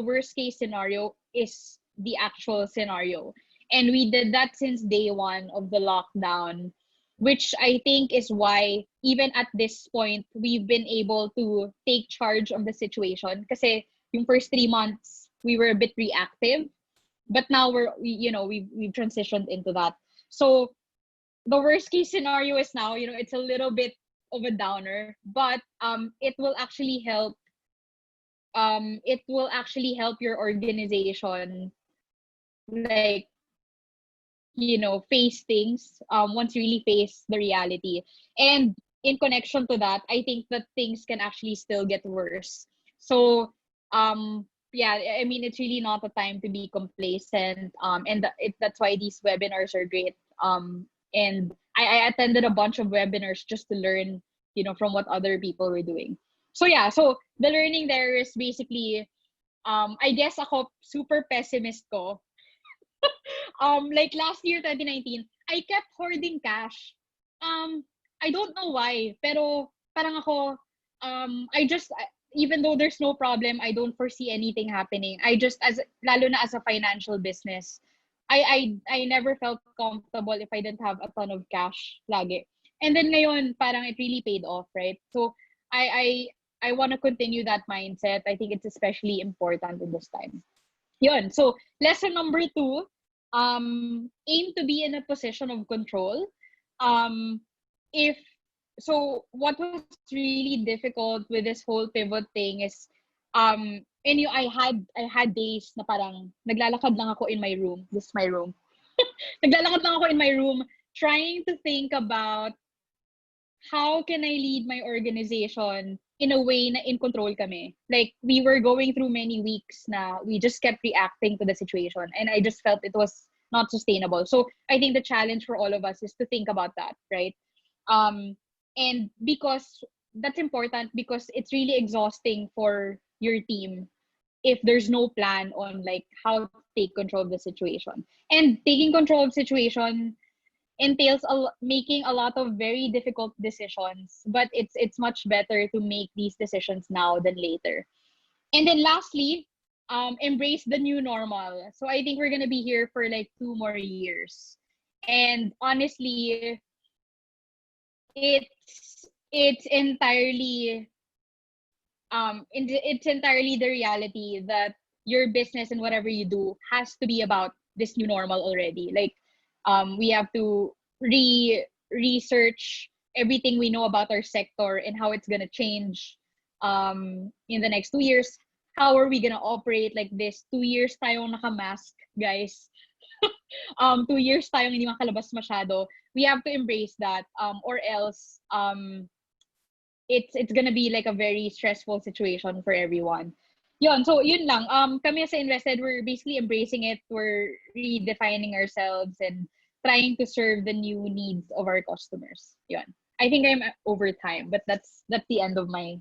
worst case scenario is the actual scenario. And we did that since day 1 of the lockdown, which I think is why even at this point, we've been able to take charge of the situation. Kasi yung first 3 months, we were a bit reactive. But now we've transitioned into that. So the worst case scenario is now, it's a little bit of a downer, but it will actually help your organization like face things once you really face the reality. And in connection to that, I think that things can actually still get worse. So yeah, I mean, it's really not a time to be complacent. And that's why these webinars are great. And I attended a bunch of webinars just to learn, from what other people were doing. So yeah, so the learning there is basically, I guess ako super pessimist ko. Like last year, 2019, I kept hoarding cash. I don't know why, pero parang ako, even though there's no problem, I don't foresee anything happening. Lalo na as a financial business, I never felt comfortable if I didn't have a ton of cash lagi. And then ngayon, parang it really paid off, right? So I want to continue that mindset. I think it's especially important in this time. Yun. So lesson number 2, aim to be in a position of control. If what was really difficult with this whole pivot thing is, I had days na parang naglalakad lang ako in my room. This is my room. Naglalakad lang ako in my room trying to think about how can I lead my organization in a way na in control kami. Like, we were going through many weeks na we just kept reacting to the situation, and I just felt it was not sustainable. So I think the challenge for all of us is to think about that, right? And because that's important, because it's really exhausting for your team if there's no plan on like how to take control of the situation. And taking control of the situation entails making a lot of very difficult decisions, but it's much better to make these decisions now than later. And then lastly, embrace the new normal. So I think we're gonna be here for like 2 more years, and honestly, it's entirely it's entirely the reality that your business and whatever you do has to be about this new normal already. Like, we have to research everything we know about our sector and how it's gonna change in the next 2 years. How are we gonna operate like this? 2 years tayong naka-mask, guys. 2 years tayong hindi makalabas masyado. We have to embrace that, or else it's gonna be like a very stressful situation for everyone. So yun lang. Kami as Invested, we're basically embracing it. We're redefining ourselves and trying to serve the new needs of our customers. Yun. I think I'm over time, but that's the end of my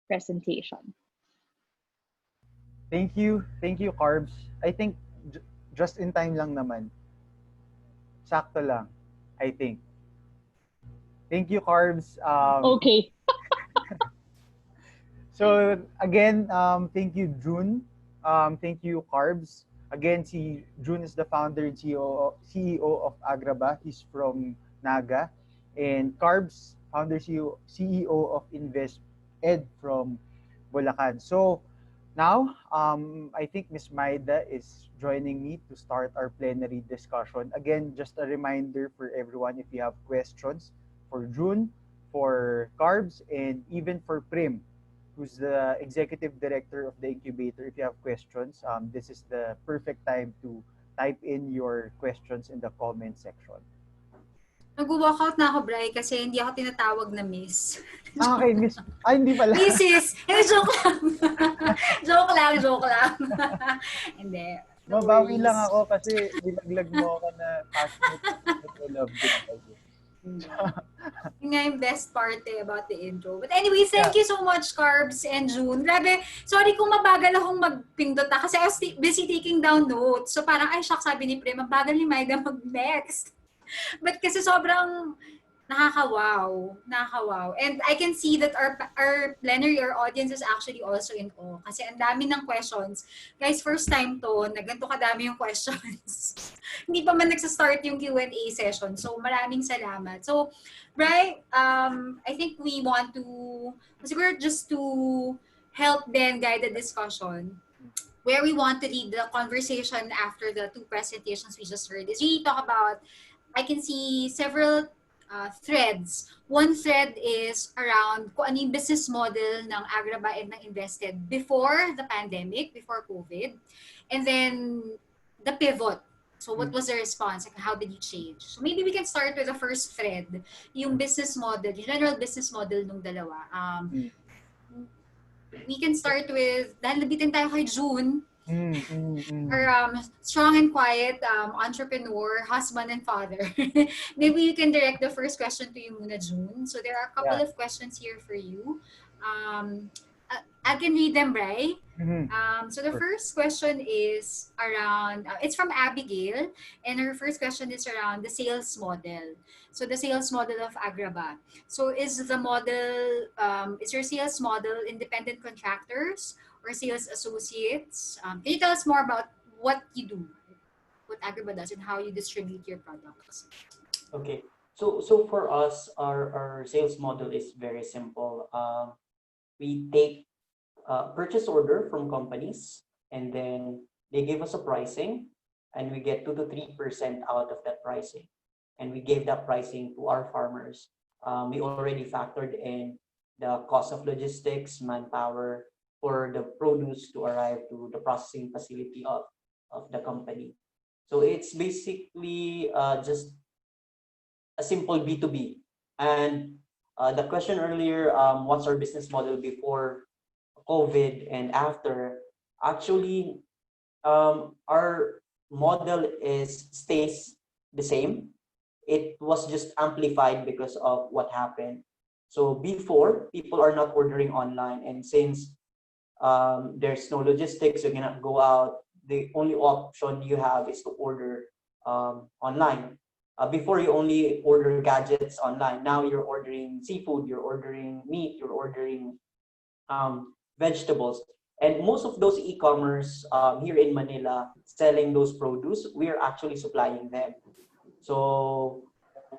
presentation. Thank you, Carbs. I think just in time lang naman. Sakto lang, I think. Thank you, Carbs. Okay. So again, thank you, June. Thank you, Carbs. Again, June is the founder and CEO of Agraba. He's from Naga. And Carbs, founder CEO of Invest Ed from Bulacan. So now, I think Ms. Maida is joining me to start our plenary discussion. Again, just a reminder for everyone, if you have questions for June, for Carbs, and even for Prim, who's the executive director of the incubator. If you have questions, this is the perfect time to type in your questions in the comment section. Nag-walkout na ako, Bri, kasi hindi ako tinatawag na miss. Okay, miss. Ay, hindi pala. Mrs. Joke lang. joke lang. Hindi. No Mabawi worries. lang ako kasi nilaglag mo ako na passionate I love it. Yun nga yung best part about the intro. But anyway, thank you so much, Carbs and June. Grabe, sorry kung mabagal akong magpindot kasi I was busy taking down notes. So parang, ay, shock, sabi ni Pre, mabagal ni Maida mag-next. But kasi sobrang nakaka-wow. And I can see that our plenary, our audience is actually also in awe. Kasi ang dami ng questions. Guys, first time to, na ganito kadami yung questions. Hindi pa man nagsastart yung Q&A session. So, maraming salamat. So, Bri, I think we want to, siguro just to help then guide the discussion, where we want to lead the conversation after the 2 presentations we just heard is really talk about, I can see several threads. One thread is around kung ano yung business model ng Agraba and ng Invested before the pandemic, before COVID. And then the pivot. So what was the response? Like, how did you change? So maybe we can start with the first thread, yung business model, yung general business model nung dalawa. We can start with, dahil nabitin tayo kay June, her strong and quiet entrepreneur, husband and father. Maybe you can direct the first question to you muna, June. So there are a couple of questions here for you. I can read them, right? Mhm. So the Sure. first question is around, it's from Abigail, and her first question is around the sales model. So the sales model of Agraba. So is your sales model independent contractors or sales associates? Can you tell us more about what you do, what Agraba does, and how you distribute your products? Okay. So for us, our sales model is very simple. We take purchase order from companies, and then they give us a pricing, and we get 2 to 3% out of that pricing, and we gave that pricing to our farmers. We already factored in the cost of logistics, manpower for the produce to arrive to the processing facility of the company. So it's basically just a simple B2B. And the question earlier, what's our business model before COVID and after? Actually, our model is stays the same. It was just amplified because of what happened. So before, people are not ordering online, and since there's no logistics, you cannot go out. The only option you have is to order online. Before, you only order gadgets online. Now you're ordering seafood, you're ordering meat, you're ordering vegetables. And most of those e-commerce here in Manila selling those produce, we are actually supplying them. So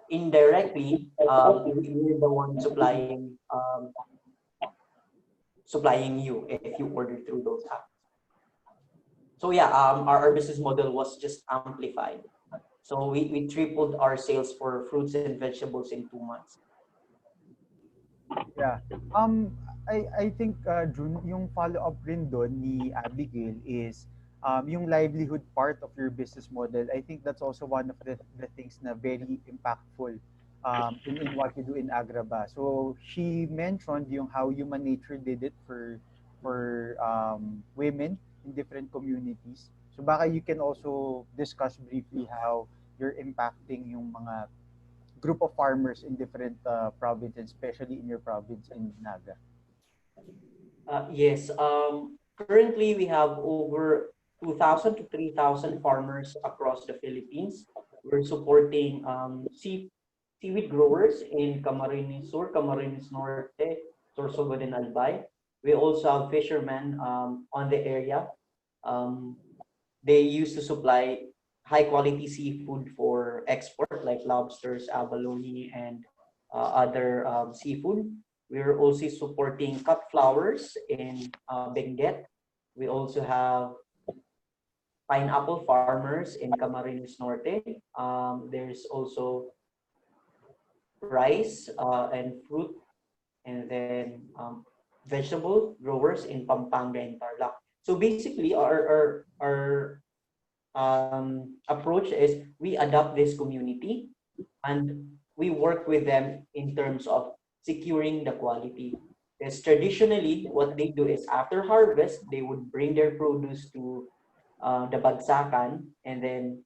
indirectly, we're the one supplying you if you order through those apps. So yeah, our business model was just amplified. So we tripled our sales for fruits and vegetables in 2 months. Yeah. Um, I think, June, yung follow-up rin doon ni Abigail is yung livelihood part of your business model. I think that's also one of the things na very impactful in what you do in Agraba. So she mentioned yung how human nature did it for women in different communities. So baka you can also discuss briefly how you're impacting yung mga group of farmers in different provinces, especially in your province in Naga. Yes, currently we have over 2,000 to 3,000 farmers across the Philippines. We're supporting seaweed growers in Camarines Sur, Camarines Norte, Sorsogon, and Albay. We also have fishermen on the area. Um, they used to supply high quality seafood for export like lobsters, abalone, and other seafood. We're also supporting cut flowers in Benguet. We also have pineapple farmers in Camarines Norte. There's also rice and fruit, and then vegetable growers in Pampanga and Tarlac. So basically, our approach is we adopt this community, and we work with them in terms of securing the quality. Because traditionally, what they do is after harvest, they would bring their produce to the bagsakan, and then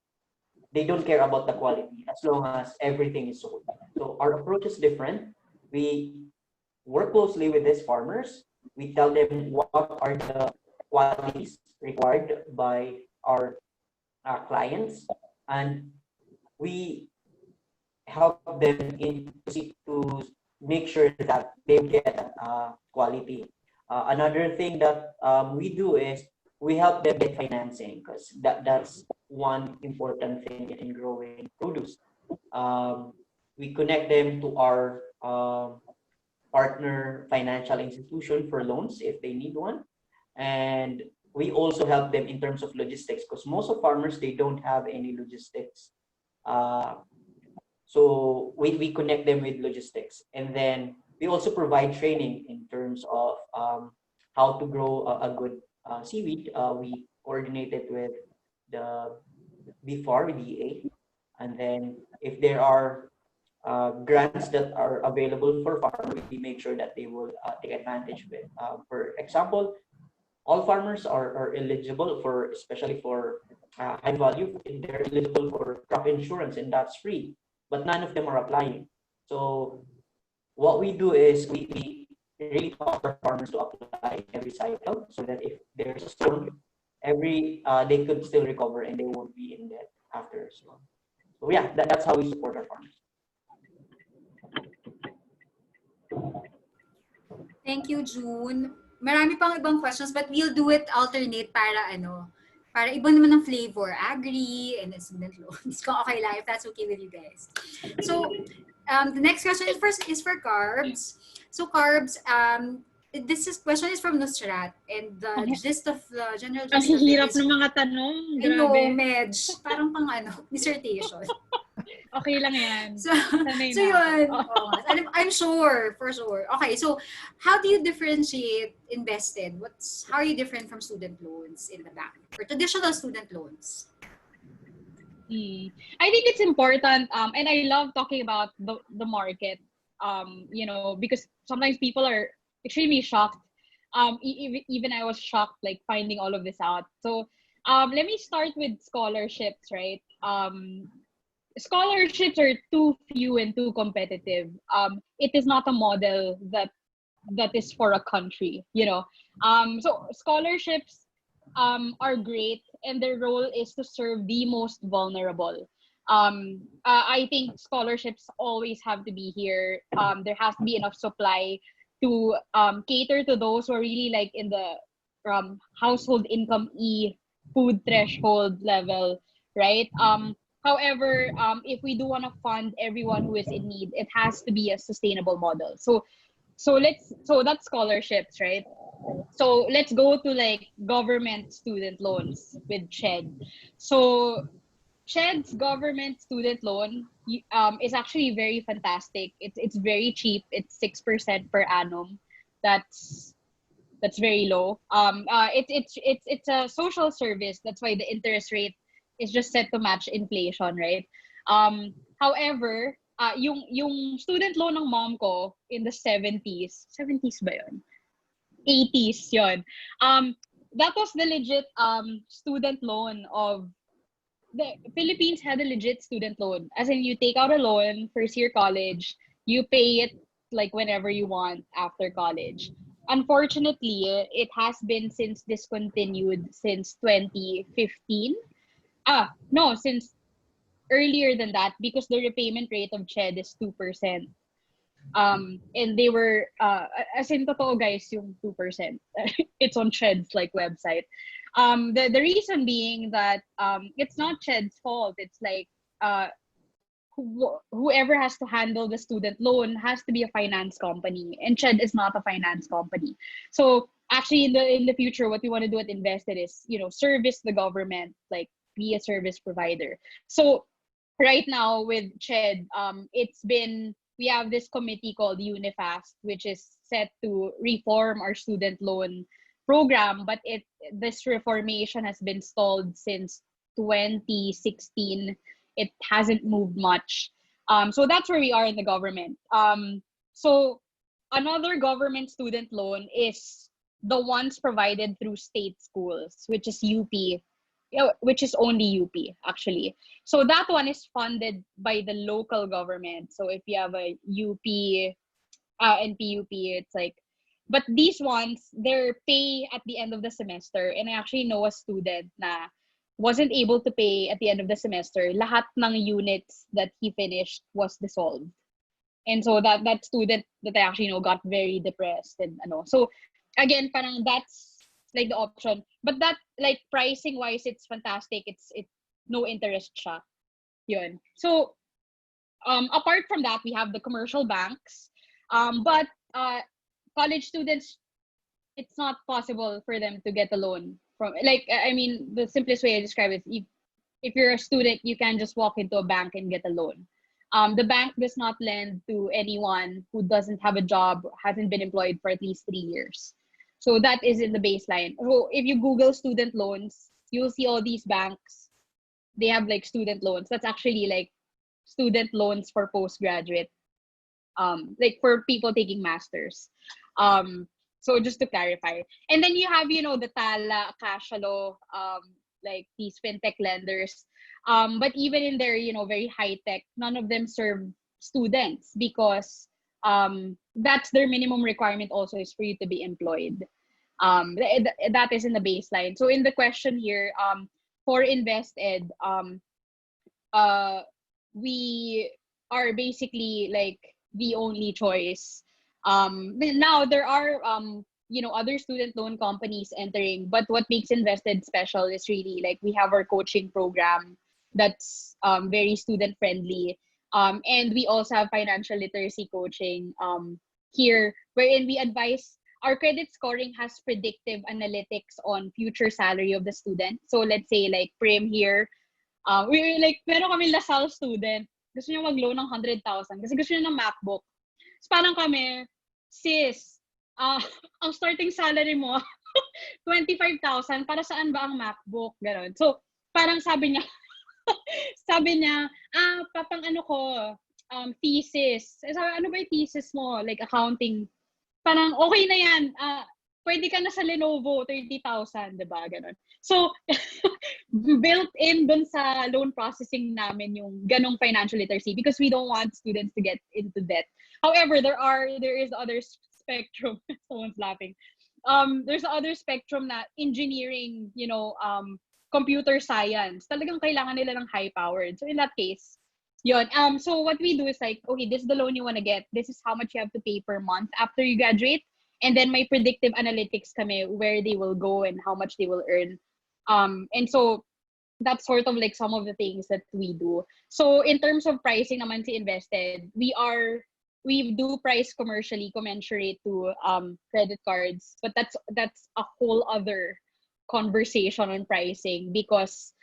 they don't care about the quality as long as everything is sold. So our approach is different. We work closely with these farmers. We tell them what are the qualities required by our clients, and we help them to make sure that they get quality. Another thing that we do is we help them get financing, because that's one important thing in growing produce. Um, we connect them to our partner financial institution for loans if they need one, and we also help them in terms of logistics, because most of farmers, they don't have any logistics. Uh, so we connect them with logistics, and then we also provide training in terms of how to grow a good seaweed. We coordinated with the BFAR, DA, and then if there are grants that are available for farmers, we make sure that they will take advantage of it. For example, all farmers are eligible for, especially for high value, they're eligible for crop insurance, and that's free, but none of them are applying. So what we do is we really talk to farmers to apply every cycle so that if there's a storm, they could still recover and they won't be in debt after a storm. So yeah, that's how we support our farmers. Thank you, June. Marami pang ibang questions but we'll do it alternate para iba naman ng flavor. Agri and then student loans. Kung okay lang, if that's okay with you guys. So, the next question is for Carbs. So, Carbs, this question is from Nusrat and the gist of the general Ang gist of it hirap is, ng mga tanong. I know, Grabe. medj. Parang pang dissertation. Okay lang yan. So, Sanay so na yun. ako. Oh, I'm sure, for sure. Okay, so how do you differentiate invested? How are you different from student loans in the bank or traditional student loans? I think it's important, and I love talking about the market, because sometimes people are extremely shocked. Even I was shocked, like finding all of this out. So, let me start with scholarships, right? Scholarships are too few and too competitive. It is not a model that is for a country, So scholarships are great, and their role is to serve the most vulnerable. I think scholarships always have to be here. There has to be enough supply to cater to those who are really like in the household income food threshold level, right? However, if we do want to fund everyone who is in need, it has to be a sustainable model. So that's scholarships, right? So let's go to like government student loans with CHED. So CHED's government student loan is actually very fantastic. It's very cheap. It's 6% per annum. That's very low. It's a social service. That's why the interest rate is just set to match inflation, right? However, yung student loan ng mom ko in the 70s ba yun? 80s yun. That was the legit student loan of the Philippines had a legit student loan. As in, you take out a loan first year college, you pay it like whenever you want after college. Unfortunately, it has been since discontinued since 2015. No, since earlier than that because the repayment rate of CHED is 2%. And they were as in totoo guys yung 2%. It's on CHED's like website. The reason being that it's not CHED's fault. It's like whoever has to handle the student loan has to be a finance company, and CHED is not a finance company. So actually in the future, what we want to do at Invested is service the government, like be a service provider. So right now with CHED, we have this committee called Unifast, which is set to reform our student loan program, but this reformation has been stalled since 2016. It hasn't moved much. So that's where we are in the government. So another government student loan is the ones provided through state schools, which is UP, which is only UP actually. So that one is funded by the local government. So if you have a UP and PUP, it's like, but these ones, their pay at the end of the semester, and I actually know a student na wasn't able to pay at the end of the semester. Lahat ng units that he finished was dissolved. And so that student that I actually know got very depressed and so again parang that's like the option, but that like pricing wise it's fantastic. It's no interest siya. Yun. So apart from that, we have the commercial banks, but college students, it's not possible for them to get a loan from, like, I mean, the simplest way I describe it, if you're a student, you can just walk into a bank and get a loan. The bank does not lend to anyone who doesn't have a job, hasn't been employed for at least 3 years. So that is in the baseline. So if you Google student loans, you'll see all these banks. They have like student loans. That's actually like student loans for postgraduate, like for people taking masters. So just to clarify. And then you have, the Tala, Cashalo, like these fintech lenders. But even in their, very high tech, none of them serve students because that's their minimum requirement also, is for you to be employed. That is in the baseline. So in the question here, for InvestEd, we are basically like the only choice. Now there are other student loan companies entering, but what makes InvestEd special is really like we have our coaching program that's very student friendly, and we also have financial literacy coaching here, wherein we advise. Our credit scoring has predictive analytics on future salary of the student. So let's say like Prim here, we like, meron kami LaSalle student, gusto niya mag-loan ng 100,000 kasi gusto niya ng MacBook. So parang kami, sis, ang starting salary mo, 25,000, para saan ba ang MacBook? Ganon. So parang sabi niya, papang ano ko, thesis. Sabi, ano ba yung thesis mo? Like accounting. Parang okay na yan. Pwede ka na sa Lenovo, 30,000, diba? Ganon. So, built in dun sa loan processing namin yung ganong financial literacy because we don't want students to get into debt. However, there is other spectrum. Someone's laughing. There's other spectrum na engineering, computer science. Talagang kailangan nila ng high-powered. So in that case, yun. So what we do is like, okay, this is the loan you want to get. This is how much you have to pay per month after you graduate. And then may predictive analytics kami where they will go and how much they will earn. And so that's sort of like some of the things that we do. So in terms of pricing naman si InvestEd, we do price commercially commensurate to credit cards, but that's a whole other conversation on pricing because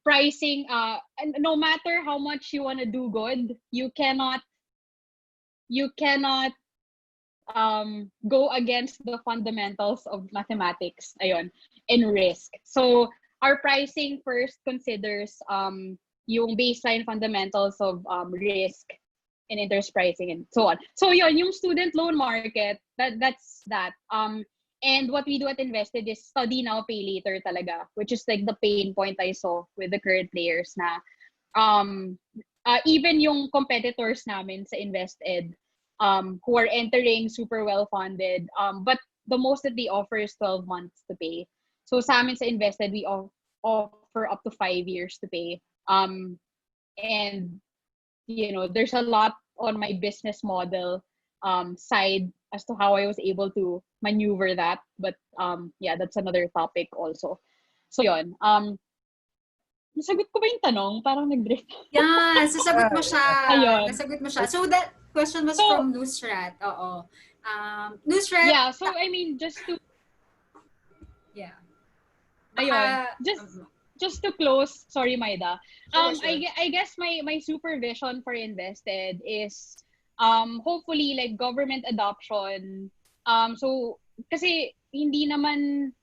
pricing, and no matter how much you want to do good, you cannot go against the fundamentals of mathematics ayon in risk. So our pricing first considers yung baseline fundamentals of risk and interest pricing and so on. So yun, yung student loan market, that's that. And what we do at InvestEd is study now, pay later talaga, which is like the pain point I saw with the current players na even yung competitors namin sa InvestEd who are entering super well-funded, but the most that they offer is 12 months to pay. So sa amin sa InvestEd, we offer up to 5 years to pay. And, there's a lot on my business model side as to how I was able to maneuver that. But yeah, that's another topic also. So yun. Nasagot ko ba yung tanong? Parang nag-drift. Yeah, sasagot mo siya. Ayun. Nasagot mo siya. So that question was from Nusrat. Oo. Nusrat. Yeah, so I mean, just to... Yeah. Ayun. Just to close, sorry Maida. Sure. I guess my supervision for InvestEd is hopefully like government adoption. So kasi hindi naman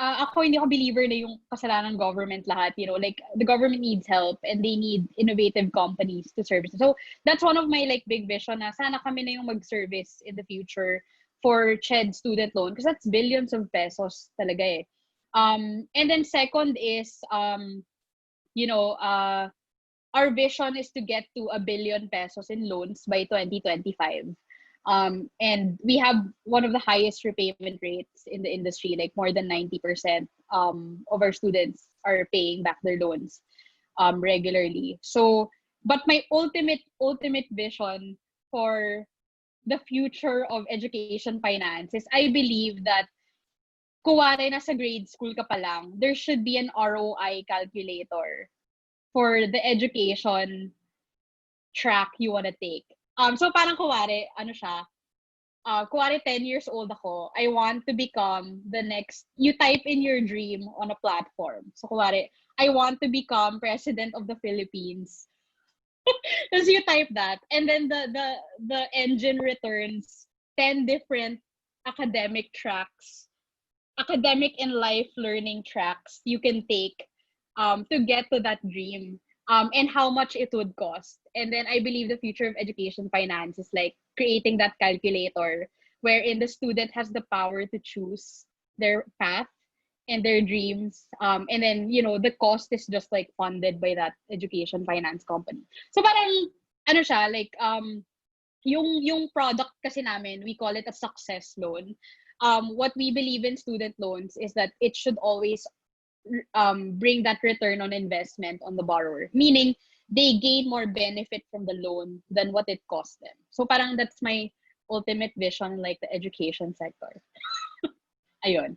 ako hindi ako believer na yung kasalanan ng government lahat, like the government needs help and they need innovative companies to service. So that's one of my like big vision na sana kami na yung mag-service in the future for CHED student loan because that's billions of pesos talaga eh. And then second is our vision is to get to 1 billion pesos in loans by 2025. And we have one of the highest repayment rates in the industry, like more than 90% of our students are paying back their loans regularly. So, but my ultimate vision for the future of education finance is I believe that kuwari nasa grade school ka pa lang, there should be an ROI calculator for the education track you want to take. So parang kuwari, kuwari 10 years old ako, I want to become the next, you type in your dream on a platform. So kuwari, I want to become president of the Philippines. Because you type that, and then the engine returns 10 different academic tracks, academic and life learning tracks you can take to get to that dream, and how much it would cost. And then I believe the future of education finance is like creating that calculator wherein the student has the power to choose their path and their dreams, and then the cost is just like funded by that education finance company. So parang ano siya, like, yung product kasi namin, we call it a success loan. What we believe in student loans is that it should always bring that return on investment on the borrower. Meaning, they gain more benefit from the loan than what it cost them. So parang that's my ultimate vision, like the education sector. Ayun.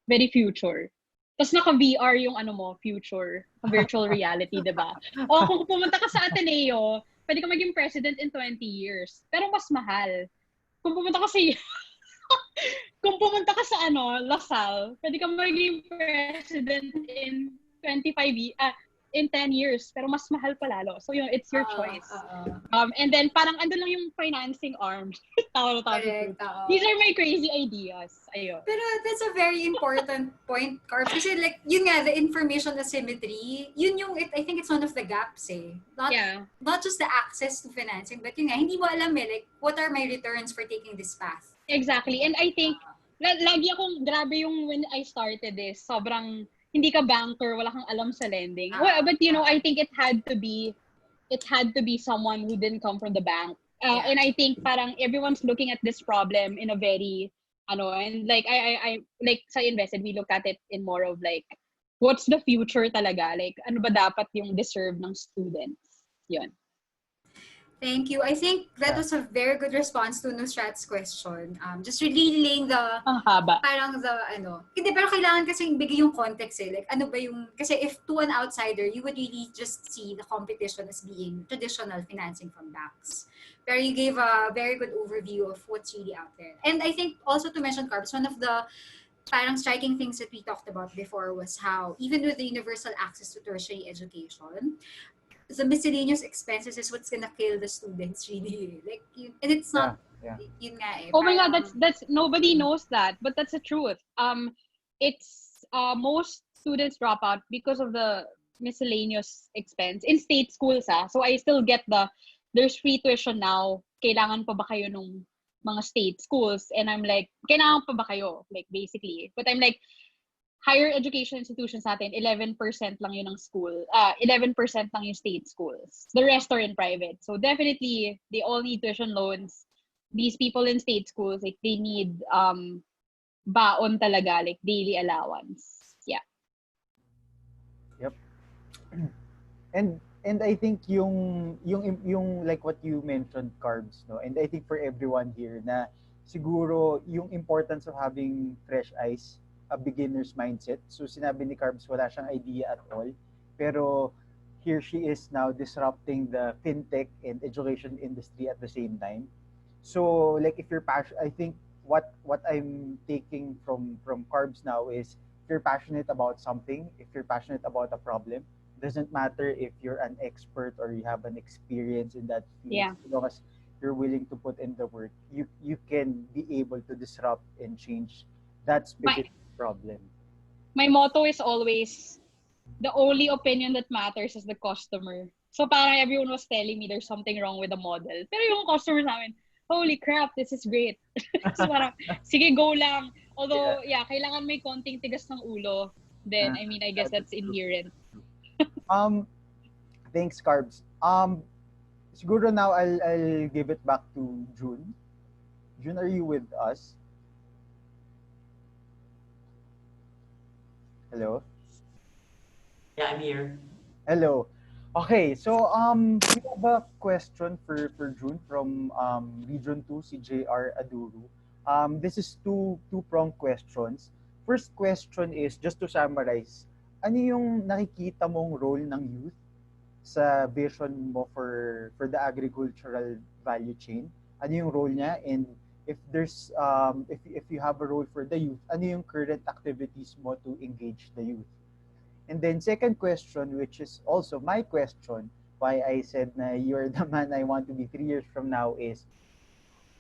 Very future. Tapos naka-VR yung ano mo, future, virtual reality, di ba? O kung pumunta ka sa Ateneo, pwede ka maging president in 20 years. Pero mas mahal. Kung pumunta ka sa kung pumunta ka sa Lasal, pwede ka maging president in 25 years, in 10 years, pero mas mahal pa lalo. So yun, it's your choice. And then parang andun lang yung financing arms. Correct. These are my crazy ideas. Ayun. Pero that's a very important point, Carb. Kasi like, yun nga, the information asymmetry, yun yung, I think it's one of the gaps eh. Not just the access to financing, but yun nga, hindi mo alam like, what are my returns for taking this path? Exactly. And I think, lagi akong, grabe yung when I started this, sobrang, hindi ka banker, wala kang alam sa lending. But I think it had to be someone who didn't come from the bank. And I think parang everyone's looking at this problem in a very, and like I like sa invested, we look at it in more of like, what's the future talaga? Like, ano ba dapat yung deserve ng students? Yun. Thank you. I think that was a very good response to Nusrat's question. Just relaying the, ang haba. Parang the, hindi, pero kailangan kasi ibigay yung context eh. Like, ano ba yung, kasi if to an outsider, you would really just see the competition as being traditional financing from banks. Pero you gave a very good overview of what's really out there. And I think also to mention, Carbs, one of the parang striking things that we talked about before was how, even with the universal access to tertiary education, the miscellaneous expenses is what's gonna kill the students really. Like, and it's not, yun nga eh. Oh my God, that's nobody knows that, but that's the truth. It's most students drop out because of the miscellaneous expense in state schools. So I still get there's free tuition now. Kailangan pa ba kayo nung mga state schools? And I'm like, kailangan pa ba kayo? Like basically, but I'm like, higher education institutions natin, 11% lang yun ng school. 11% lang yung state schools. The rest are in private. So definitely, they all need tuition loans. These people in state schools, like they need baon talaga, like daily allowance. Yeah. Yep. And I think yung like what you mentioned, Carbs, no? And I think for everyone here na siguro yung importance of having fresh eyes, a beginner's mindset. So sinabi ni Carbs, wala siyang idea at all. Pero here she is now disrupting the fintech and education industry at the same time. So like if you're passionate, I think what I'm taking from Carbs now is if you're passionate about something, if you're passionate about a problem, doesn't matter if you're an expert or you have an experience in that field. Yeah. As long as you're willing to put in the work, you can be able to disrupt and change that specific problem. My motto is always, the only opinion that matters is the customer. So parang everyone was telling me there's something wrong with the model. Pero yung customers namin, holy crap, this is great. So parang, sige, go lang. Although, kailangan may konting tigas ng ulo. Then, I mean, I guess that's inherent. Thanks, Carbs. Siguro now I'll give it back to June. June, are you with us? Hello? Yeah, I'm here. Hello. Okay, so we have a question for June from Region 2, si JR Aduru. This is two-pronged questions. First question is, just to summarize, ano yung nakikita mong role ng youth sa vision mo for the agricultural value chain? Ano yung role niya? And if there's if you have a role for the youth, ano yung current activities mo to engage the youth? And then second question, which is also my question, why I said na you're the man I want to be 3 years from now, is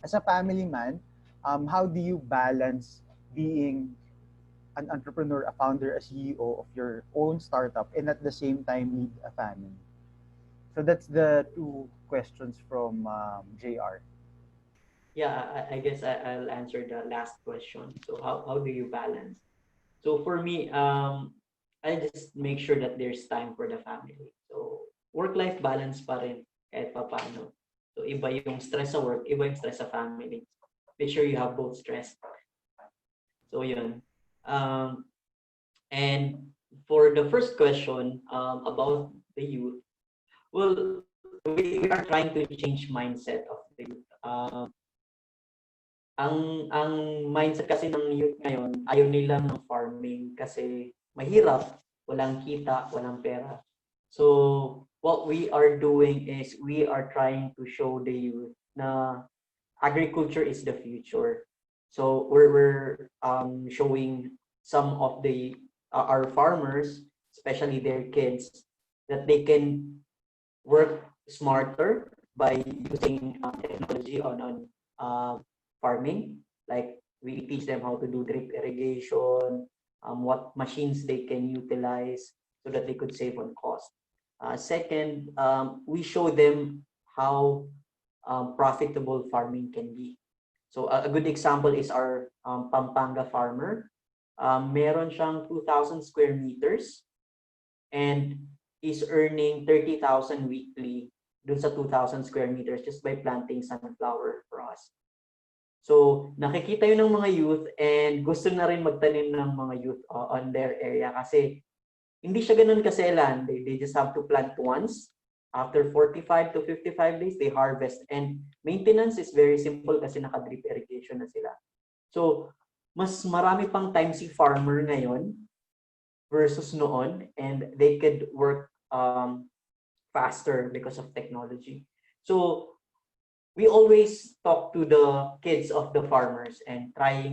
as a family man, how do you balance being an entrepreneur, a founder, a CEO of your own startup, and at the same time lead a family? So that's the two questions from JR. Yeah, I guess I'll answer the last question. So how do you balance? So for me, I just make sure that there's time for the family. So work-life balance pa rin. kahit pa paano. So iba yung stress sa work, iba yung stress sa family. Make sure you have both stress. So yun. And for the first question about the youth, well, we are trying to change mindset of the youth. Ang mindset kasi ng youth ngayon, ayaw nila ng farming kasi mahirap, walang kita, walang pera. So what we are doing is we are trying to show the youth na agriculture is the future. So we're showing some of the our farmers, especially their kids, that they can work smarter by using technology on farming. Like we teach them how to do drip irrigation, what machines they can utilize so that they could save on cost. Second, we show them how profitable farming can be. So a good example is our Pampanga farmer. Meron siyang 2,000 square meters and is earning 30,000 weekly dun sa 2,000 square meters just by planting sunflower for us. So nakikita yun ng mga youth and gusto na rin magtanim ng mga youth on their area kasi hindi siya ganun kaselan. They just have to plant once. After 45 to 55 days, they harvest. And maintenance is very simple kasi naka-drip irrigation na sila. So mas marami pang time si farmer ngayon versus noon, and they could work faster because of technology. So we always talk to the kids of the farmers and try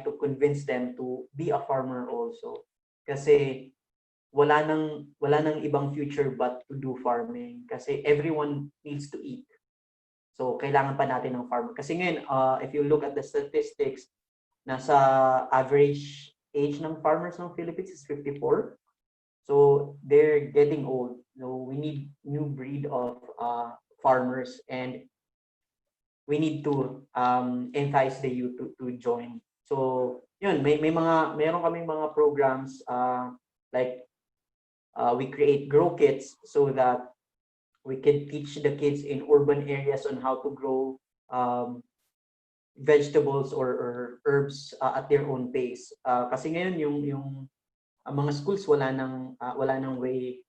to convince them to be a farmer also. Kasi wala nang ibang future but to do farming kasi everyone needs to eat. So kailangan pa natin ng farmer. Kasi ngayon, if you look at the statistics, nasa average age ng farmers ng Philippines is 54. So they're getting old. So we need new breed of farmers and we need to entice the youth to join. So yun, meron kaming mga programs like we create grow kits so that we can teach the kids in urban areas on how to grow vegetables or herbs at their own pace. Kasi ngayon yung mga schools wala nang way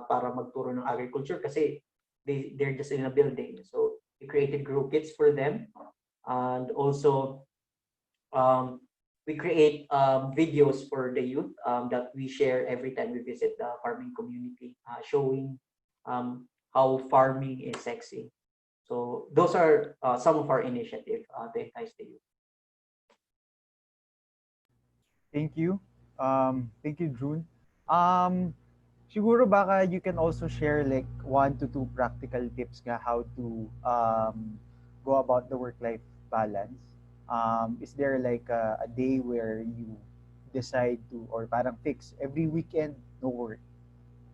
para magturo ng agriculture kasi they're just in a building. So we created grow kits for them, and also we create videos for the youth that we share every time we visit the farming community, showing how farming is sexy. So those are some of our initiatives to entice the youth. Thank you. Thank you, June. Siguro baka you can also share like 1 to 2 practical tips nga how to go about the work-life balance. Is there like a day where you decide to, or parang fix every weekend no work,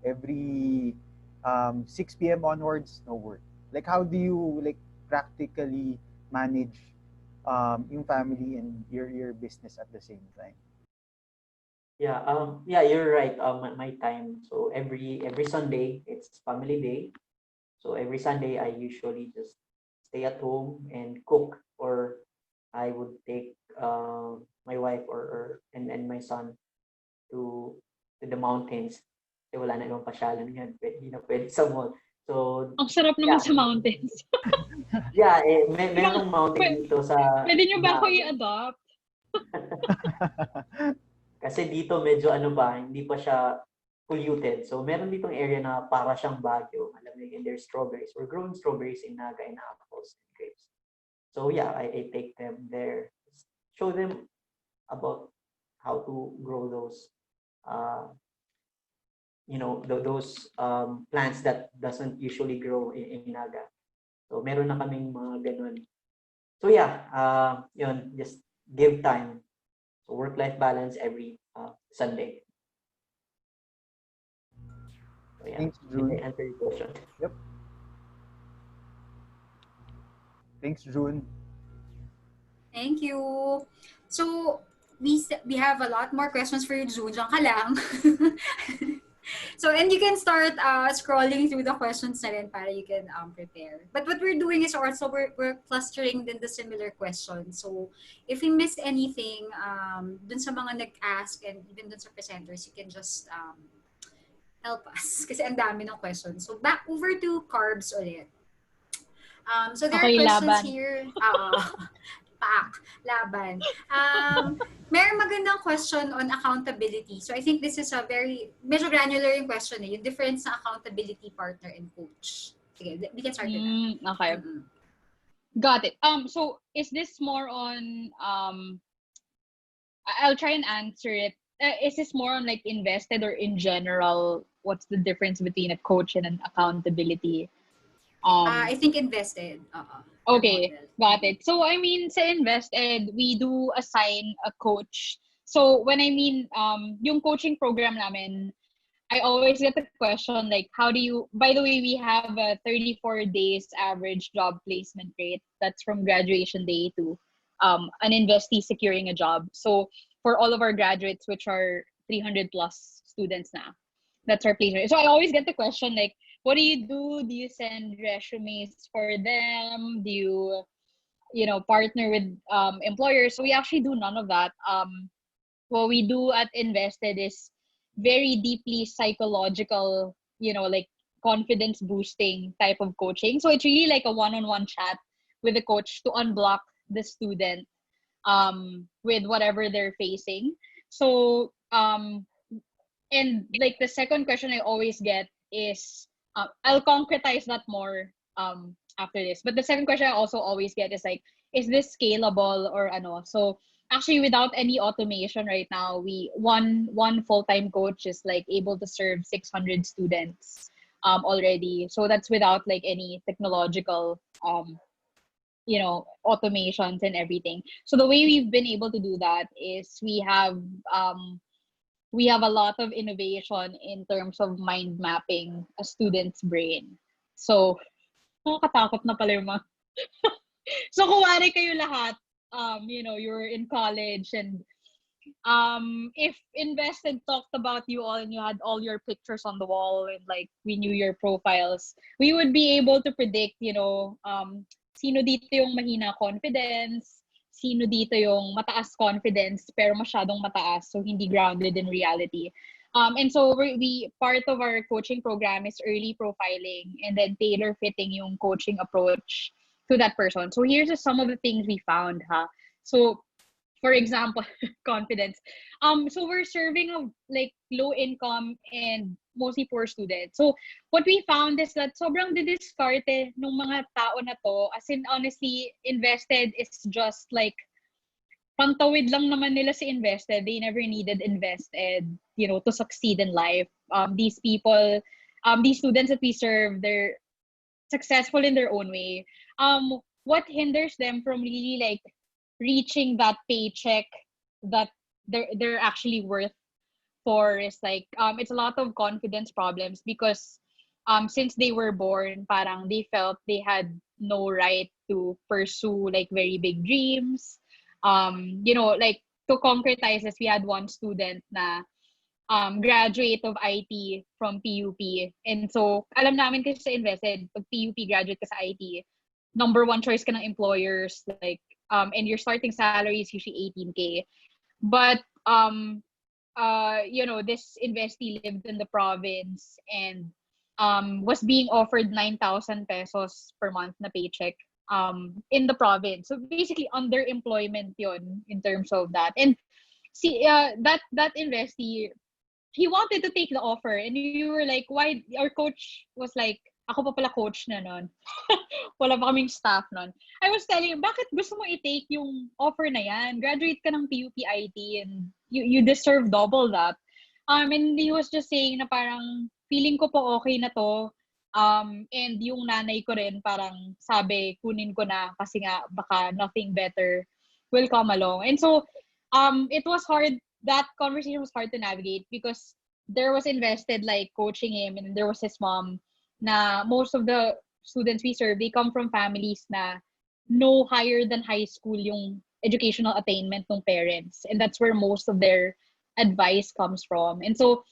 every 6 p.m. onwards no work? Like how do you like practically manage yung family and your business at the same time? Yeah, you're right. My time. So every Sunday it's family day. So every Sunday I usually just stay at home and cook, or I would take my wife and my son to the mountains. Kasi wala na ibang pasyalan ngayon. Hindi na pwede sa mall. So Ang sarap naman sa mountains. yeah, merong mountain dito sa Pwede nyo ba ako i-adopt? Kasi dito medyo hindi pa siya polluted. So meron ditong area na para siyang Baguio. Alam niyo, and there's strawberries. We're growing strawberries in Naga and apples and grapes. So yeah, I take them there, show them about how to grow those those plants that doesn't usually grow in Naga. So meron na kaming mga ganun. So yeah, yun, just give time. So work-life balance every Sunday. So yeah, Thanks, June. did I answer your question? Yep. Thanks, June. Thank you. So we have a lot more questions for you, June. Diyan ka lang. So, and you can start scrolling through the questions na rin para you can prepare. But what we're doing is also we're clustering din the similar questions. So, if we miss anything dun sa mga nag-ask and even dun sa presenters, you can just help us kasi ang dami ng questions. So, back over to carbs ulit. So there are Okay, questions laban. here. Pak, laban. May magandang question on accountability. So I think this is a medyo granular yung question eh, yung difference sa accountability partner and coach. Sige, we can start with that. Okay. Mm-mm. Got it. So is this more on I'll try and answer it. Is this more on like invested or in general? What's the difference between a coach and an accountability? I think invested. Okay, got it. So I mean, sa invested, we do assign a coach. So when I mean yung coaching program namin, I always get the question like, how do you, by the way, we have a 34 days average job placement rate. That's from graduation day to an investee securing a job. So for all of our graduates, which are 300 plus students now, that's our placement. So I always get the question like, what do you do? Do you send resumes for them? Do you know, partner with employers? So we actually do none of that. What we do at Invested is very deeply psychological, you know, like confidence boosting type of coaching. So it's really like a one-on-one chat with the coach to unblock the student with whatever they're facing. So and like the second question I always get is I'll concretize that more after this. But the second question I also always get is like, is this scalable or ano? So actually, without any automation right now, we one full-time coach is like able to serve 600 students already. So that's without like any technological you know, automations and everything. So the way we've been able to do that is we have a lot of innovation in terms of mind mapping a student's brain. So, nakakatakot na pala yung mga... So, kuwari kayo lahat, you know, you're in college and if Invested talked about you all and you had all your pictures on the wall and like we knew your profiles, we would be able to predict, you know, sino dito yung mahina confidence, sino dito yung mataas confidence pero masyadong mataas so hindi grounded in reality. And so we part of our coaching program is early profiling and then tailor fitting yung coaching approach to that person. So here's just some of the things we found, ha. So for example, confidence. So we're serving a like low income and mostly poor students. So what we found is that sobrang didiskarte nung mga tao na to. As in, honestly, Invested is just like pantawid lang naman nila si Invested. They never needed Invested, you know, to succeed in life. These people, these students that we serve, they're successful in their own way. What hinders them from really like reaching that paycheck that they're actually worth for is like it's a lot of confidence problems because since they were born parang they felt they had no right to pursue like very big dreams. You know, like to concretize this, we had one student na graduate of IT from PUP, and so alam namin kasi sa Invested pag PUP graduate ka sa IT, number one choice ka ng employers, like and your starting salary is usually 18K. But you know, this investee lived in the province and was being offered 9,000 pesos per month na paycheck in the province. So basically underemployment yon in terms of that. And see that investee, he wanted to take the offer and you were like, why? Our coach was like, ako pa pala coach na nun. Wala pa kaming staff nun. I was telling him, bakit gusto mo i-take yung offer na yan? Graduate ka ng PUP IT and you deserve double that. And he was just saying na parang, feeling ko po okay na to. And yung nanay ko rin parang sabi, kunin ko na kasi nga baka nothing better will come along. And so, it was hard, that conversation was hard to navigate because there was Invested like coaching him and there was his mom na most of the students we serve, they come from families na no higher than high school yung educational attainment ng parents. And that's where most of their advice comes from. And so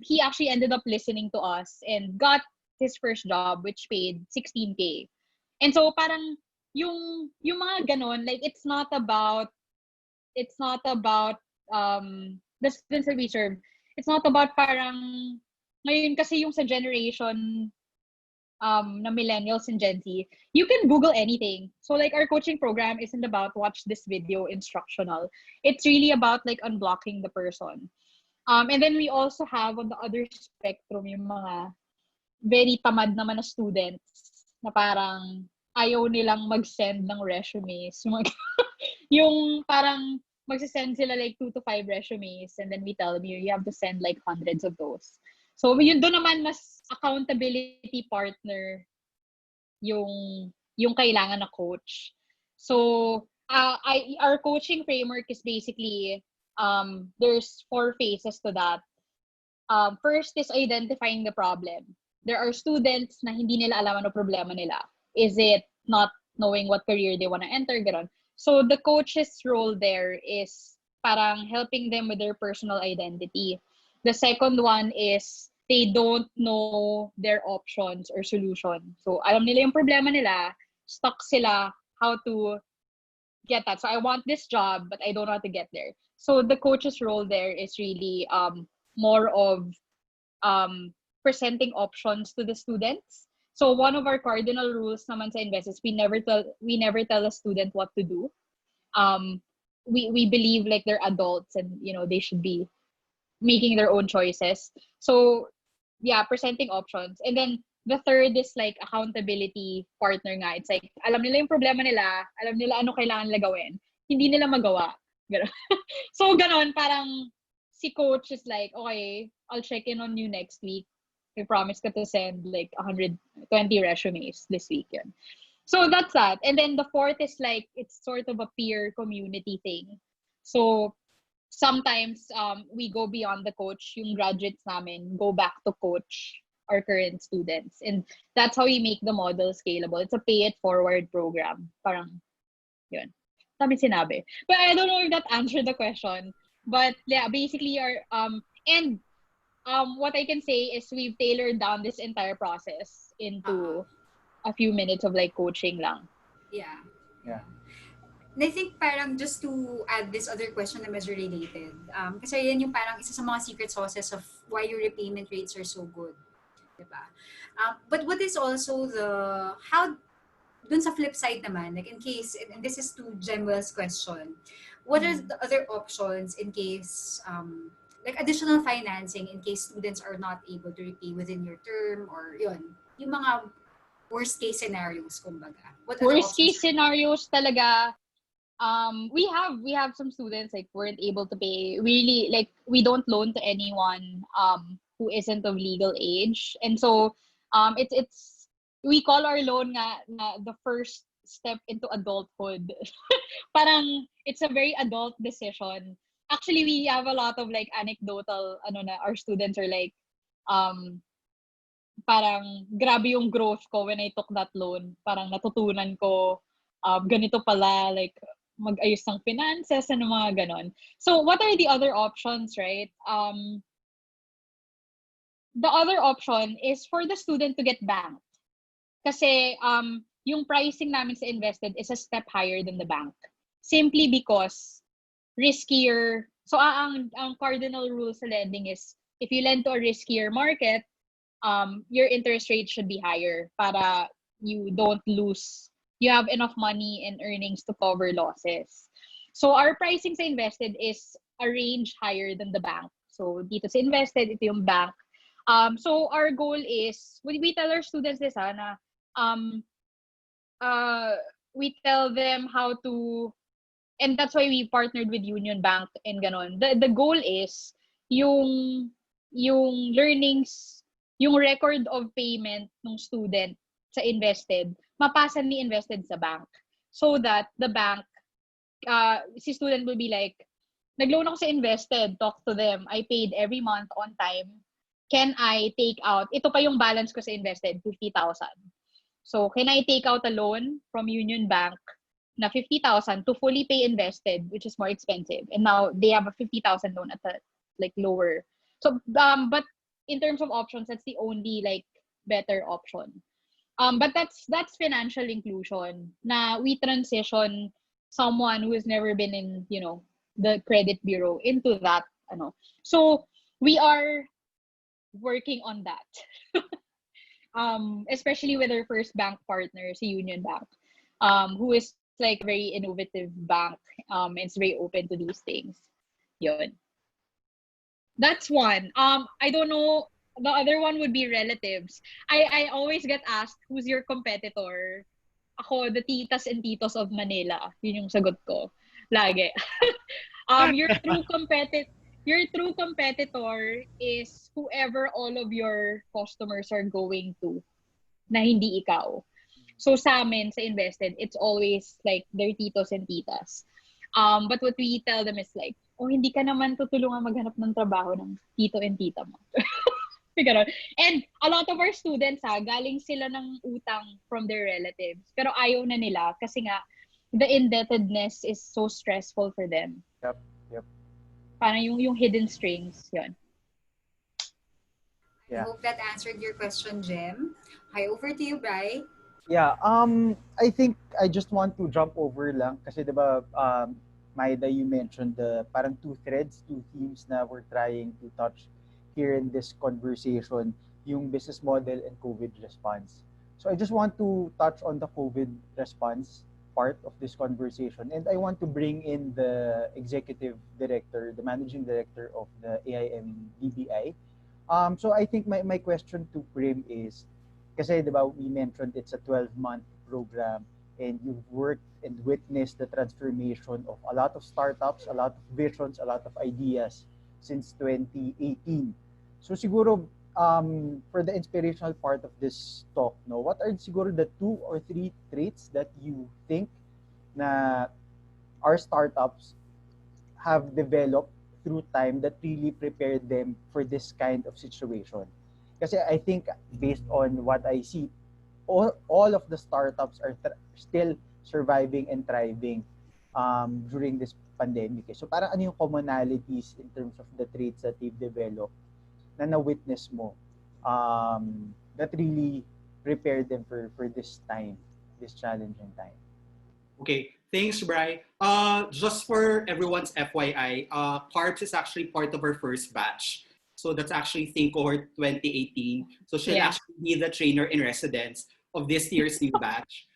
he actually ended up listening to us and got his first job, which paid 16K. And so parang yung mga ganon, like it's not about the students that we serve. It's not about parang ngayon kasi yung sa generation na millennials and Gen Z, you can Google anything. So like our coaching program isn't about watch this video instructional. It's really about like unblocking the person. And then we also have on the other spectrum yung mga very tamad naman na students na parang ayaw nilang mag-send ng resumes. Yung parang magsisend sila like 2 to 5 resumes and then we tell them you have to send like hundreds of those. So yun doon naman mas accountability partner yung kailangan na coach. So our coaching framework is basically there's 4 phases to that. First is identifying the problem. There are students na hindi nila alam ano problema nila. Is it not knowing what career they want to enter? Ganon. So the coach's role there is parang helping them with their personal identity. The second one is they don't know their options or solution. So alam nila yung problema nila, stuck sila how to get that. So I want this job, but I don't know how to get there. So the coach's role there is really more of presenting options to the students. So one of our cardinal rules naman sa Invest is we never tell a student what to do. We believe like they're adults and they should be making their own choices. So yeah, presenting options. And then the third is like accountability partner nga. It's like alam nila yung problema nila, alam nila ano kailangan nila gawin. Hindi nila magawa. So ganon, parang si coach is like, okay, I'll check in on you next week. We promise ka to send like 120 resumes this week. Yun. So that's that. And then the fourth is like, it's sort of a peer community thing. So sometimes we go beyond the coach, yung graduates namin go back to coach our current students. And that's how we make the model scalable. It's a pay it forward program. Parang, yun. Dami sinabi. But I don't know if that answered the question. But yeah, basically what I can say is we've tailored down this entire process into a few minutes of like coaching lang. Yeah. Yeah. And I think parang just to add this other question na medyo related, kasi yan yung parang isa sa mga secret sauces of why your repayment rates are so good. Diba? But what is also how dun sa flip side naman, like in case, and this is to Gemwell's question, what are the other options in case, like additional financing in case students are not able to repay within your term or yung mga worst case scenarios, kumbaga. What other Worst case options scenarios talaga, we have some students like weren't able to pay. Really, like we don't loan to anyone who isn't of legal age, and so it's we call our loan nga the first step into adulthood. Parang it's a very adult decision. Actually, we have a lot of like anecdotal our students are like parang grabe yung growth ko when I took that loan. Parang natutunan ko ganito pala, like mag-ayos ng finances and mga ganon. So what are the other options, right? The other option is for the student to get banked. Kasi yung pricing namin sa invested is a step higher than the bank. Simply because riskier. So ang cardinal rule sa lending is if you lend to a riskier market, your interest rate should be higher para you don't lose. You have enough money and earnings to cover losses. So our pricing sa invested is a range higher than the bank. So dito sa invested, ito yung bank. So our goal is, we tell our students this na we tell them how to, and that's why we partnered with Union Bank and ganon. The goal is yung learnings, yung record of payment ng student sa invested, mapasa ni invested sa bank. So that the bank, si student will be like, nag-loan ako sa invested, talk to them, I paid every month on time, can I take out, ito pa yung balance ko sa invested, 50,000. So can I take out a loan from Union Bank na 50,000 to fully pay invested, which is more expensive. And now they have a 50,000 loan at a like lower. So but in terms of options, that's the only like better option. But that's financial inclusion. Na we transition someone who has never been in, you know, the credit bureau into that, ano. So we are working on that. Especially with our first bank partner, si Union Bank, who is like a very innovative bank. And it's very open to these things. Yun. That's one. I don't know. The other one would be relatives. I always get asked, who's your competitor? Ako, the titas and titos of Manila. Yun yung sagot ko. Lagi. Your true competitor is whoever all of your customers are going to, na hindi ikaw. So sa amin, sa invested, it's always like their titos and titas. But what we tell them is like, oh, hindi ka naman tutulungan maghanap ng trabaho ng tito and tita mo. Ganun. And a lot of our students, galing sila ng utang from their relatives. Pero ayaw na nila kasi nga, the indebtedness is so stressful for them. Yep, yep. Parang yung hidden strings, yun. I hope that answered your question, Jem. Hi, over to you, Bri. Yeah, I think I just want to jump over lang kasi diba, Maida, you mentioned the parang two threads, two themes na we're trying to touch here in this conversation, yung business model and COVID response. So I just want to touch on the COVID response part of this conversation, and I want to bring in the executive director, the managing director of the AIM DBI. So I think my question to Prim is, kasi diba, we mentioned it's a 12-month program and you've worked and witnessed the transformation of a lot of startups, a lot of visions, a lot of ideas since 2018. So siguro, for the inspirational part of this talk, no, what are siguro the 2 or 3 traits that you think na our startups have developed through time that really prepared them for this kind of situation? Kasi I think based on what I see, all of the startups are still surviving and thriving during this pandemic. So parang ano yung commonalities in terms of the traits that they've developed na na-witness mo that really prepared them for this time, this challenging time? Okay, thanks, Bri. Just for everyone's FYI, Carbs is actually part of our first batch. So that's actually Think Cohort 2018. So she'll actually be the trainer in residence of this year's new batch.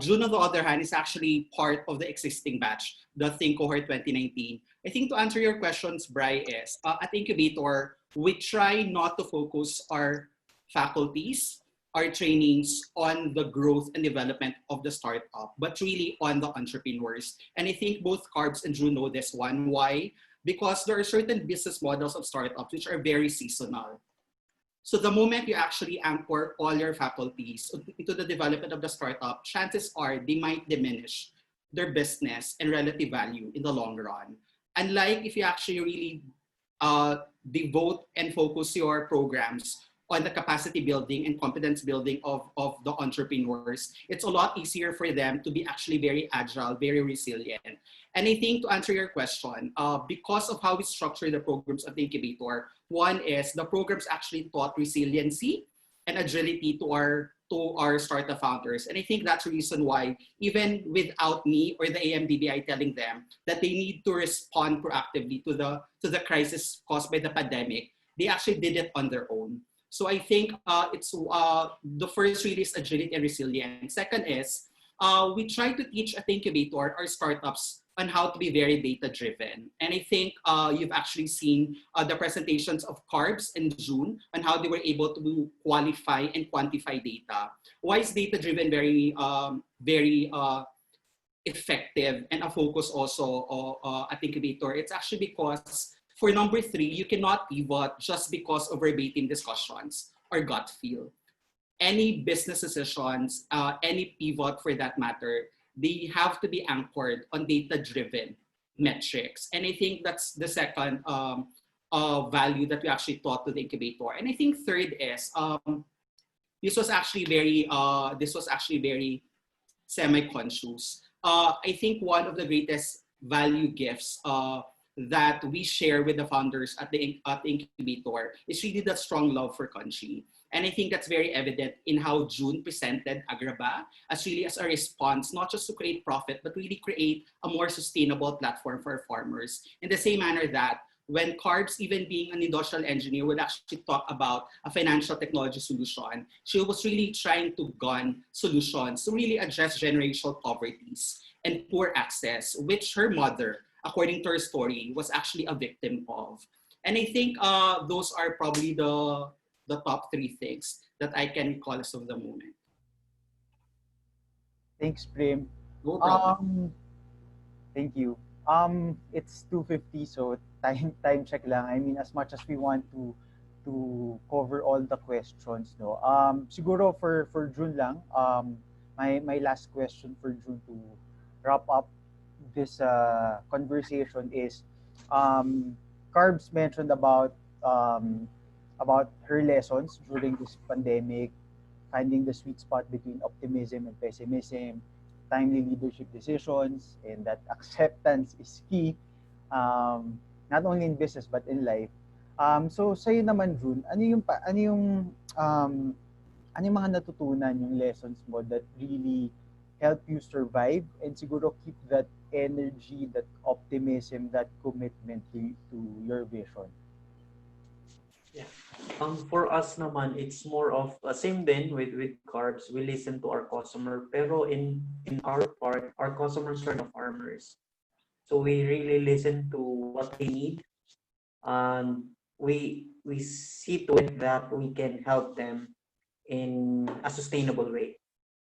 June, on the other hand, is actually part of the existing batch, the Think Cohort 2019. I think to answer your questions, Bri, is at Incubator, we try not to focus our faculties, our trainings on the growth and development of the startup, but really on the entrepreneurs. And I think both Carbs and Drew know this one. Why? Because there are certain business models of startups which are very seasonal. So the moment you actually anchor all your faculties into the development of the startup, chances are they might diminish their business and relative value in the long run. Unlike if you actually really devote and focus your programs on the capacity building and competence building of the entrepreneurs, it's a lot easier for them to be actually very agile, very resilient. And I think to answer your question, because of how we structure the programs at the Incubator, one is the programs actually taught resiliency and agility to our startup founders. And I think that's the reason why, even without me or the AMDBI telling them that they need to respond proactively to the crisis caused by the pandemic, they actually did it on their own. So I think it's the first really is agility and resilience. Second is we try to teach at the Incubator our startups on how to be very data-driven. And I think you've actually seen the presentations of Carbs in June on how they were able to qualify and quantify data. Why is data-driven very effective and a focus also at Incubator? It's actually because for number 3, you cannot pivot just because of verbatim discussions or gut feel. Any business decisions, any pivot for that matter, they have to be anchored on data-driven metrics. And I think that's the second value that we actually taught to the Incubator. And I think third is this was actually very semi-conscious. I think one of the greatest value gifts that we share with the founders at the incubator is really that strong love for country. And I think that's very evident in how June presented Agraba as really as a response, not just to create profit, but really create a more sustainable platform for farmers. In the same manner that when Carbs, even being an industrial engineer, would actually talk about a financial technology solution, she was really trying to gun solutions to really address generational poverties and poor access, which her mother, according to her story, was actually a victim of. And I think those are probably the top three things that I can recall as of the moment. Thanks, Prim. No problem. Thank you. It's 2:50, so time check lang. I mean, as much as we want to cover all the questions, no. Siguro for June lang. My last question for June to wrap up this conversation is, Carbs mentioned about her lessons during this pandemic, finding the sweet spot between optimism and pessimism, timely leadership decisions, and that acceptance is key, not only in business but in life. So sa'yo naman, June, ano yung mga natutunan, yung lessons mo that really help you survive and siguro keep that energy, that optimism, that commitment to your vision? Yeah. For us naman, it's more of same then with Carbs. We listen to our customer, pero in our part, our customers are the farmers. So we really listen to what they need, and we see to it that we can help them in a sustainable way.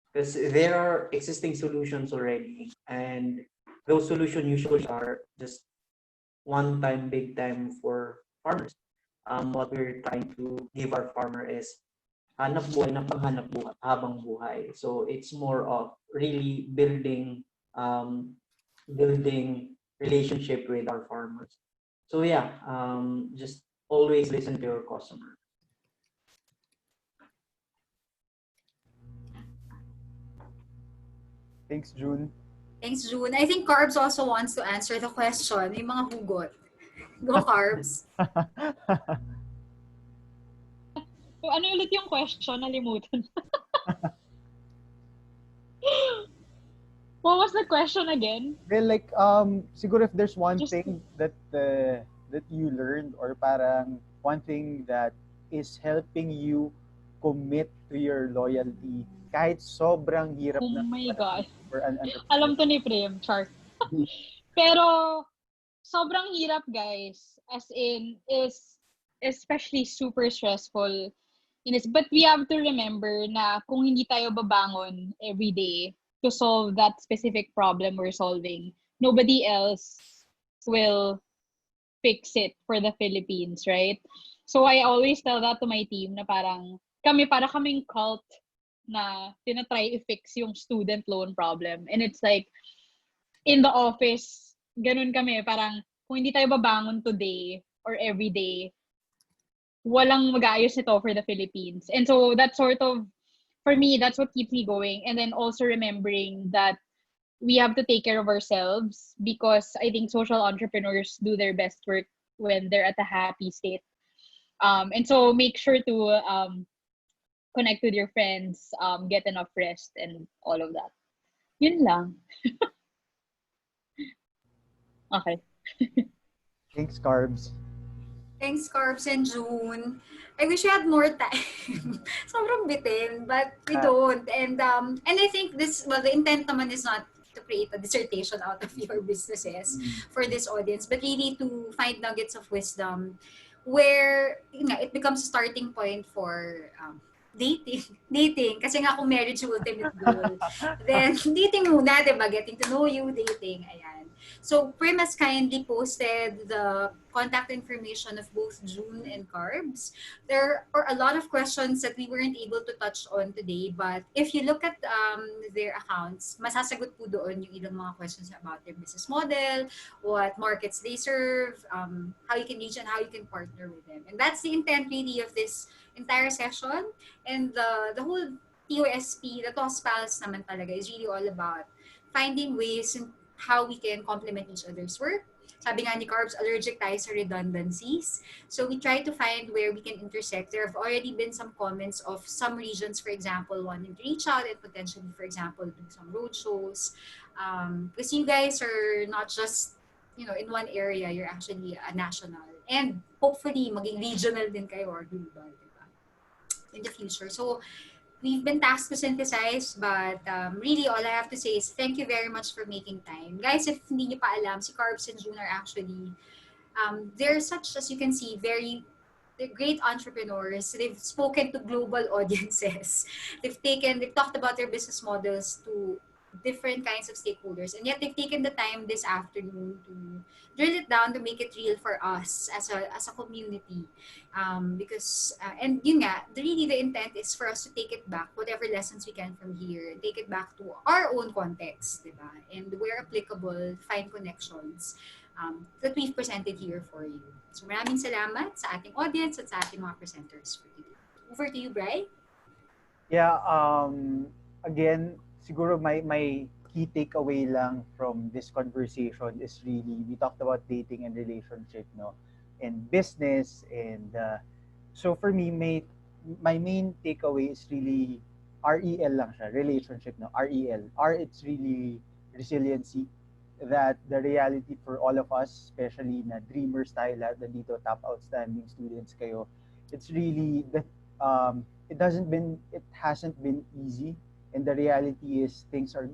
Because there are existing solutions already, and those solutions usually are just one time, big time for farmers. What we're trying to give our farmer is hanap buhay na panghanap buhay habang buhay. So it's more of really building relationship with our farmers. So yeah, just always listen to your customer. Thanks, June. Thanks, June. I think Carbs also wants to answer the question. Yung mga hugot. Go, Carbs. So, ano ulit yung question? Nalimutan. What was the question again? Well, like, siguro if there's one Just- thing that you learned, or parang one thing that is helping you commit to your loyalty kahit sobrang hirap Oh na my God. for an entrepreneur. Alam to ni Prem, char. Pero, sobrang hirap, guys. As in, is especially super stressful. But we have to remember na kung hindi tayo babangon every day to solve that specific problem we're solving, nobody else will fix it for the Philippines, right? So I always tell that to my team na parang para kaming cult na tinatry i-fix yung student loan problem. And it's like, in the office, ganun kami, parang kung hindi tayo babangon today or every day, walang mag-aayos nito for the Philippines. And so that's sort of, for me, that's what keeps me going. And then also remembering that we have to take care of ourselves, because I think social entrepreneurs do their best work when they're at a happy state. And so make sure to connect with your friends, get enough rest, and all of that. Yun lang. Okay. Thanks, Carbs. Thanks, Carbs and June. I wish we had more time. Sobrang bitin, but we don't. And I think the intent naman is not to create a dissertation out of your businesses for this audience, but really to find nuggets of wisdom where it becomes a starting point for dating. Kasi nga kung marriage yung ultimate goal, then dating muna, diba? Getting to know you, dating, ayan. So Prim has kindly posted the contact information of both June and Carbs. There are a lot of questions that we weren't able to touch on today, but if you look at their accounts, masasagot po doon yung ilang mga questions about their business model, what markets they serve, how you can reach and how you can partner with them. And that's the intent really of this entire session. And the whole TOSP, the TOSPALS naman talaga is really all about finding ways in how we can complement each other's work, sabi nga ni Carbs, allergic tayo sa redundancies. So we try to find where we can intersect. There have already been some comments of some regions, for example, wanting to reach out and potentially, for example, do some road shows. Because you guys are not just, in one area, you're actually a national. And hopefully, maging regional din kayo or global, diba? In the future. So, we've been tasked to synthesize, but really all I have to say is thank you very much for making time. Guys, if hindi niyo pa alam, si Carbs and June are actually, they're such, as you can see, they're great entrepreneurs. They've spoken to global audiences. They've talked about their business models to different kinds of stakeholders. And yet they've taken the time this afternoon to drill it down to make it real for us as a community. Because and yun nga, really the intent is for us to take it back, whatever lessons we can from here, take it back to our own context, diba? And where applicable, find connections that we've presented here for you. So maraming salamat sa ating audience at sa ating mga presenters for today. Over to you, Bri. Yeah, again, siguro my key takeaway lang from this conversation is really, we talked about dating and relationship, no? And business, and so for me, my main takeaway is really REL lang siya, relationship, no? REL. It's really resiliency, that the reality for all of us, especially na dreamers tayo lahat na dito, top outstanding students kayo, it's really that it hasn't been easy, and the reality is things are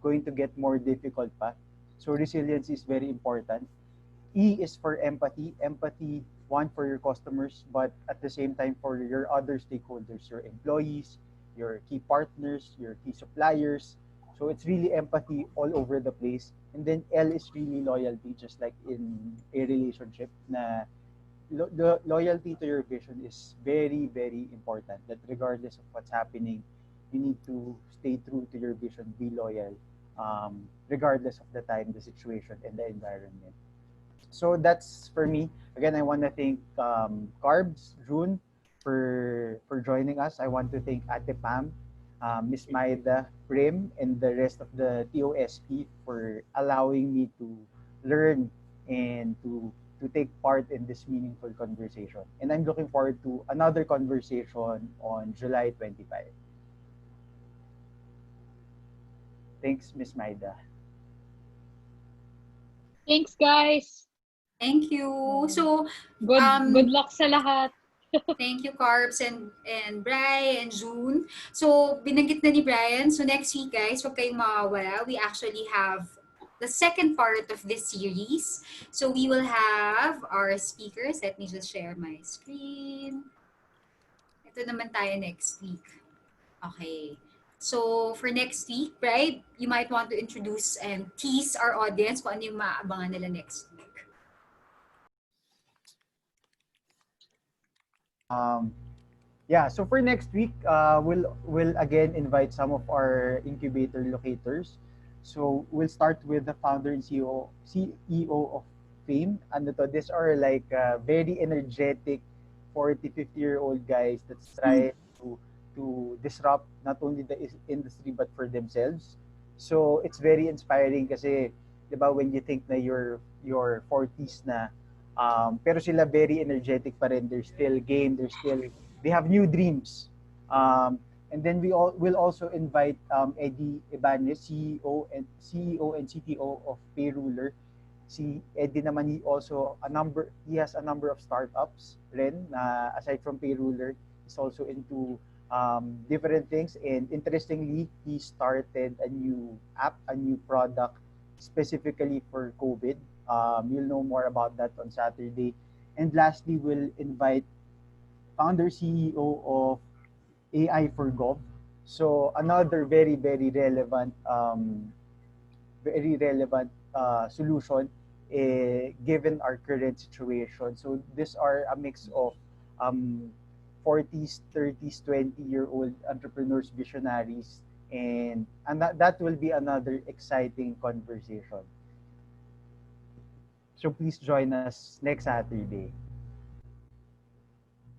going to get more difficult pa. So resilience is very important. E is for empathy. Empathy, one, for your customers, but at the same time for your other stakeholders, your employees, your key partners, your key suppliers. So it's really empathy all over the place. And then L is really loyalty, just like in a relationship, na the loyalty to your vision is very, very important. That regardless of what's happening, you need to stay true to your vision, be loyal, regardless of the time, the situation, and the environment. So that's for me. Again, I want to thank Carbs, June, for joining us. I want to thank Ate Pam, Miss Maida, Prim, and the rest of the TOSP for allowing me to learn and to take part in this meaningful conversation. And I'm looking forward to another conversation on July 25. Thanks, Miss Maida. Thanks, guys. Thank you. So, Good luck sa lahat. thank you, Carbs and Bri and June. So, binanggit na ni Brian. So, next week, guys, huwag kayong mawawala. We actually have the second part of this series. So, we will have our speakers. Let me just share my screen. Ito naman tayo next week. Okay. So, for next week, right, you might want to introduce and tease our audience kung ano yung maaabangan nila next week. Yeah, so for next week, we'll again invite some of our incubator locators. So we'll start with the founder and CEO of Fame. Ano to, these are like very energetic 40, 50-year-old guys that's trying to disrupt not only the industry but for themselves. So it's very inspiring kasi, 'di ba, when you think na your 40s na, pero sila very energetic pa rin. They're still game. They have new dreams. And then will also invite Eddie Ibanez, CEO and CTO of Payruler. Si Eddie naman, he has a number of startups rin, na aside from Payruler, he's also into different things. And interestingly, he started a new app, a new product specifically for COVID. You'll know more about that on Saturday. And lastly, we'll invite founder CEO of AI for Gov. So another very, very relevant solution given our current situation. So these are a mix of 40s, 30s, 20-year-old entrepreneurs, visionaries, and that will be another exciting conversation. So please join us next Saturday.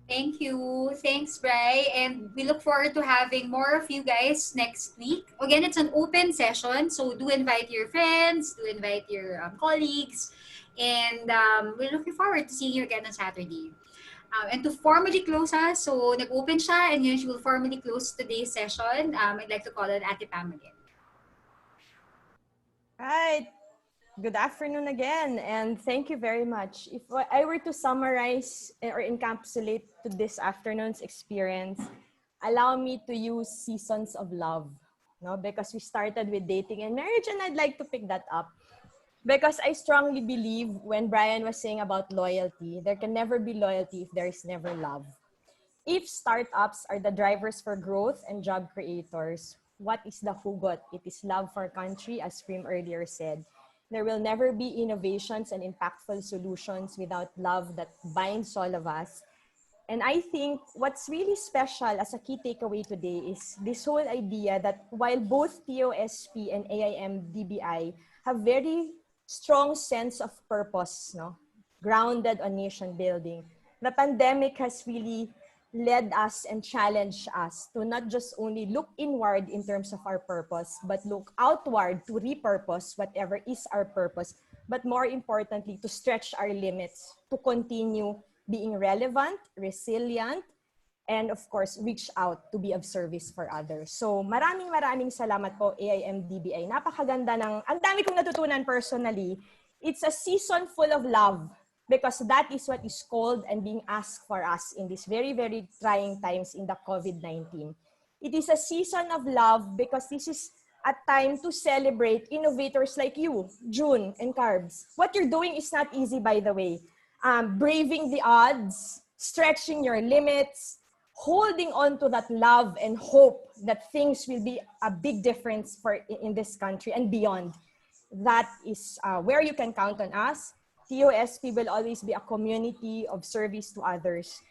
Thank you. Thanks, Bri. And we look forward to having more of you guys next week. Again, it's an open session, so do invite your friends, do invite your colleagues. And we're looking forward to seeing you again on Saturday. And to formally close us, so nag-open siya and yun, she will formally close today's session. I'd like to call on Ate Pam again. Right. Good afternoon again, and thank you very much. If I were to summarize or encapsulate to this afternoon's experience, allow me to use seasons of love, no? Because we started with dating and marriage, and I'd like to pick that up. Because I strongly believe when Brian was saying about loyalty, there can never be loyalty if there is never love. If startups are the drivers for growth and job creators, what is the hugot? It is love for country, as Prim earlier said. There will never be innovations and impactful solutions without love that binds all of us. And I think what's really special as a key takeaway today is this whole idea that while both TOSP and AIM DBI have very strong sense of purpose, no, grounded on nation building, the pandemic has really led us and challenged us to not just only look inward in terms of our purpose, but look outward to repurpose whatever is our purpose, but more importantly, to stretch our limits, to continue being relevant, resilient, and of course, reach out to be of service for others. So maraming salamat po, AIM DBI. Napakaganda ng, ang dami kong natutunan personally. It's a season full of love because that is what is called and being asked for us in these very, very trying times in the COVID-19. It is a season of love because this is a time to celebrate innovators like you, June and Carbs. What you're doing is not easy, by the way. Braving the odds, stretching your limits, holding on to that love and hope that things will be a big difference in this country and beyond. That is where you can count on us. TOSP will always be a community of service to others.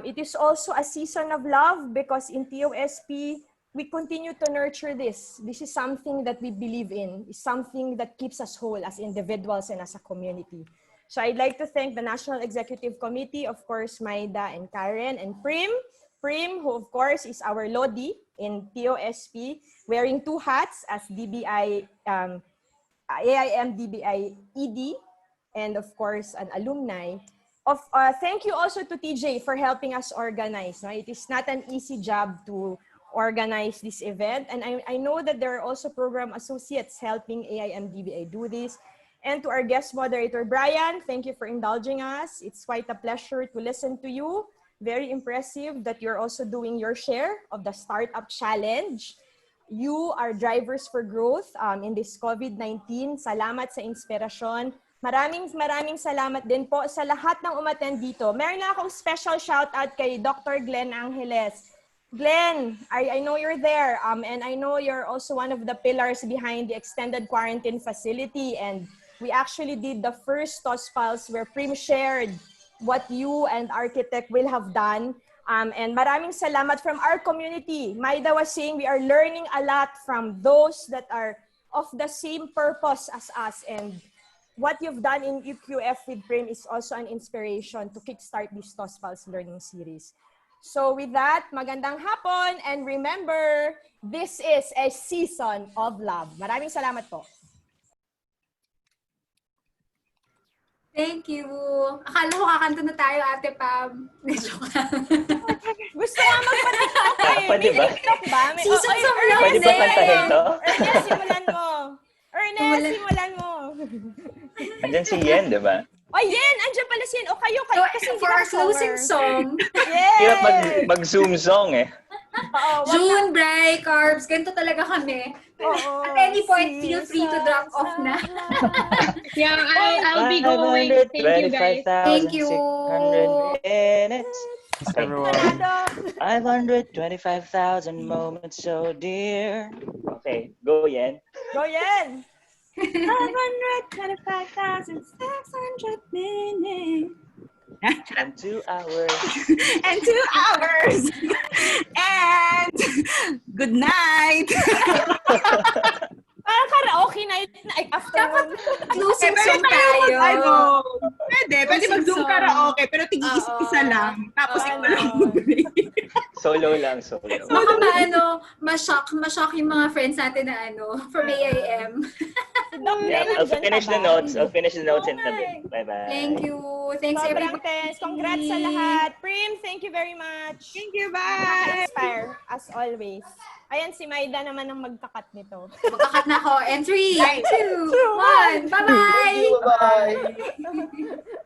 It is also a season of love because in TOSP, we continue to nurture this. This is something that we believe in. It's something that keeps us whole as individuals and as a community. So I'd like to thank the National Executive Committee, of course, Maida and Karen and Prim. Prim, who of course is our Lodi in TOSP, wearing two hats as DBI, AIM DBI ED, and of course an alumni. Thank you also to TJ for helping us organize. No? It is not an easy job to organize this event, and I know that there are also program associates helping AIM DBI do this. And to our guest moderator, Brian, thank you for indulging us. It's quite a pleasure to listen to you. Very impressive that you're also doing your share of the Startup Challenge. You are drivers for growth in this COVID-19. Salamat sa inspirasyon. Maraming salamat din po sa lahat ng umattend dito. Meron na akong special shoutout kay Dr. Glenn Angeles. Glenn, I know you're there, and I know you're also one of the pillars behind the extended quarantine facility, and we actually did the first TOSPALS where Prim shared what you and Architect will have done. And maraming salamat from our community. Maida was saying we are learning a lot from those that are of the same purpose as us. And what you've done in UQF with Prim is also an inspiration to kickstart this TOSPALS learning series. So with that, magandang hapon. And remember, this is a season of love. Maraming salamat po. Thank you. Akala ko kakanta na tayo, Ate Pam. Gusto nga magpa-TikTok eh. Pwede ba? May TikTok ba? Seasons of love. Pwede ba kantahin to? Ernest, simulan mo. Ernest, simulan mo. Andyan si Yen, di ba? O, Yen! Andiyan pala si Yen. O, kayo. So, Kasi for our closing song, Hirap Yay! mag-Zoom song eh. Oo, wag June, Bri, Carbs, ganito talaga kami. Oo, At any point, feel free to drop off na. Yeah, I'll be going. Thank you, guys. Thank you. 525,600 minutes. Okay. Sarado. 525,000 moments so dear. Okay, go Yen. Go, Yen! 525,600 minutes. And 2 hours. And 2 hours. And good night. Parang karaoke night na afternoon. Closing song tayo. tayo. Pwede mag-Zoom karaoke, pero tig-isa lang. Tapos ikaw lang mag-break. Solo lang, solo. Baka ma-shock yung mga friends natin na from AIM. Yeah, I'll finish the notes. I'll finish the notes in a bit. Bye-bye. Thank you. Thanks, Sobrang everybody. thanks. Congrats sa lahat. Prim, thank you very much. Thank you, bye! Inspire, as always. Ayan, si Maida naman ang magkakat nito. Magkakat na ako. And 3, 2, 1. Bye-bye! Thank you, bye-bye.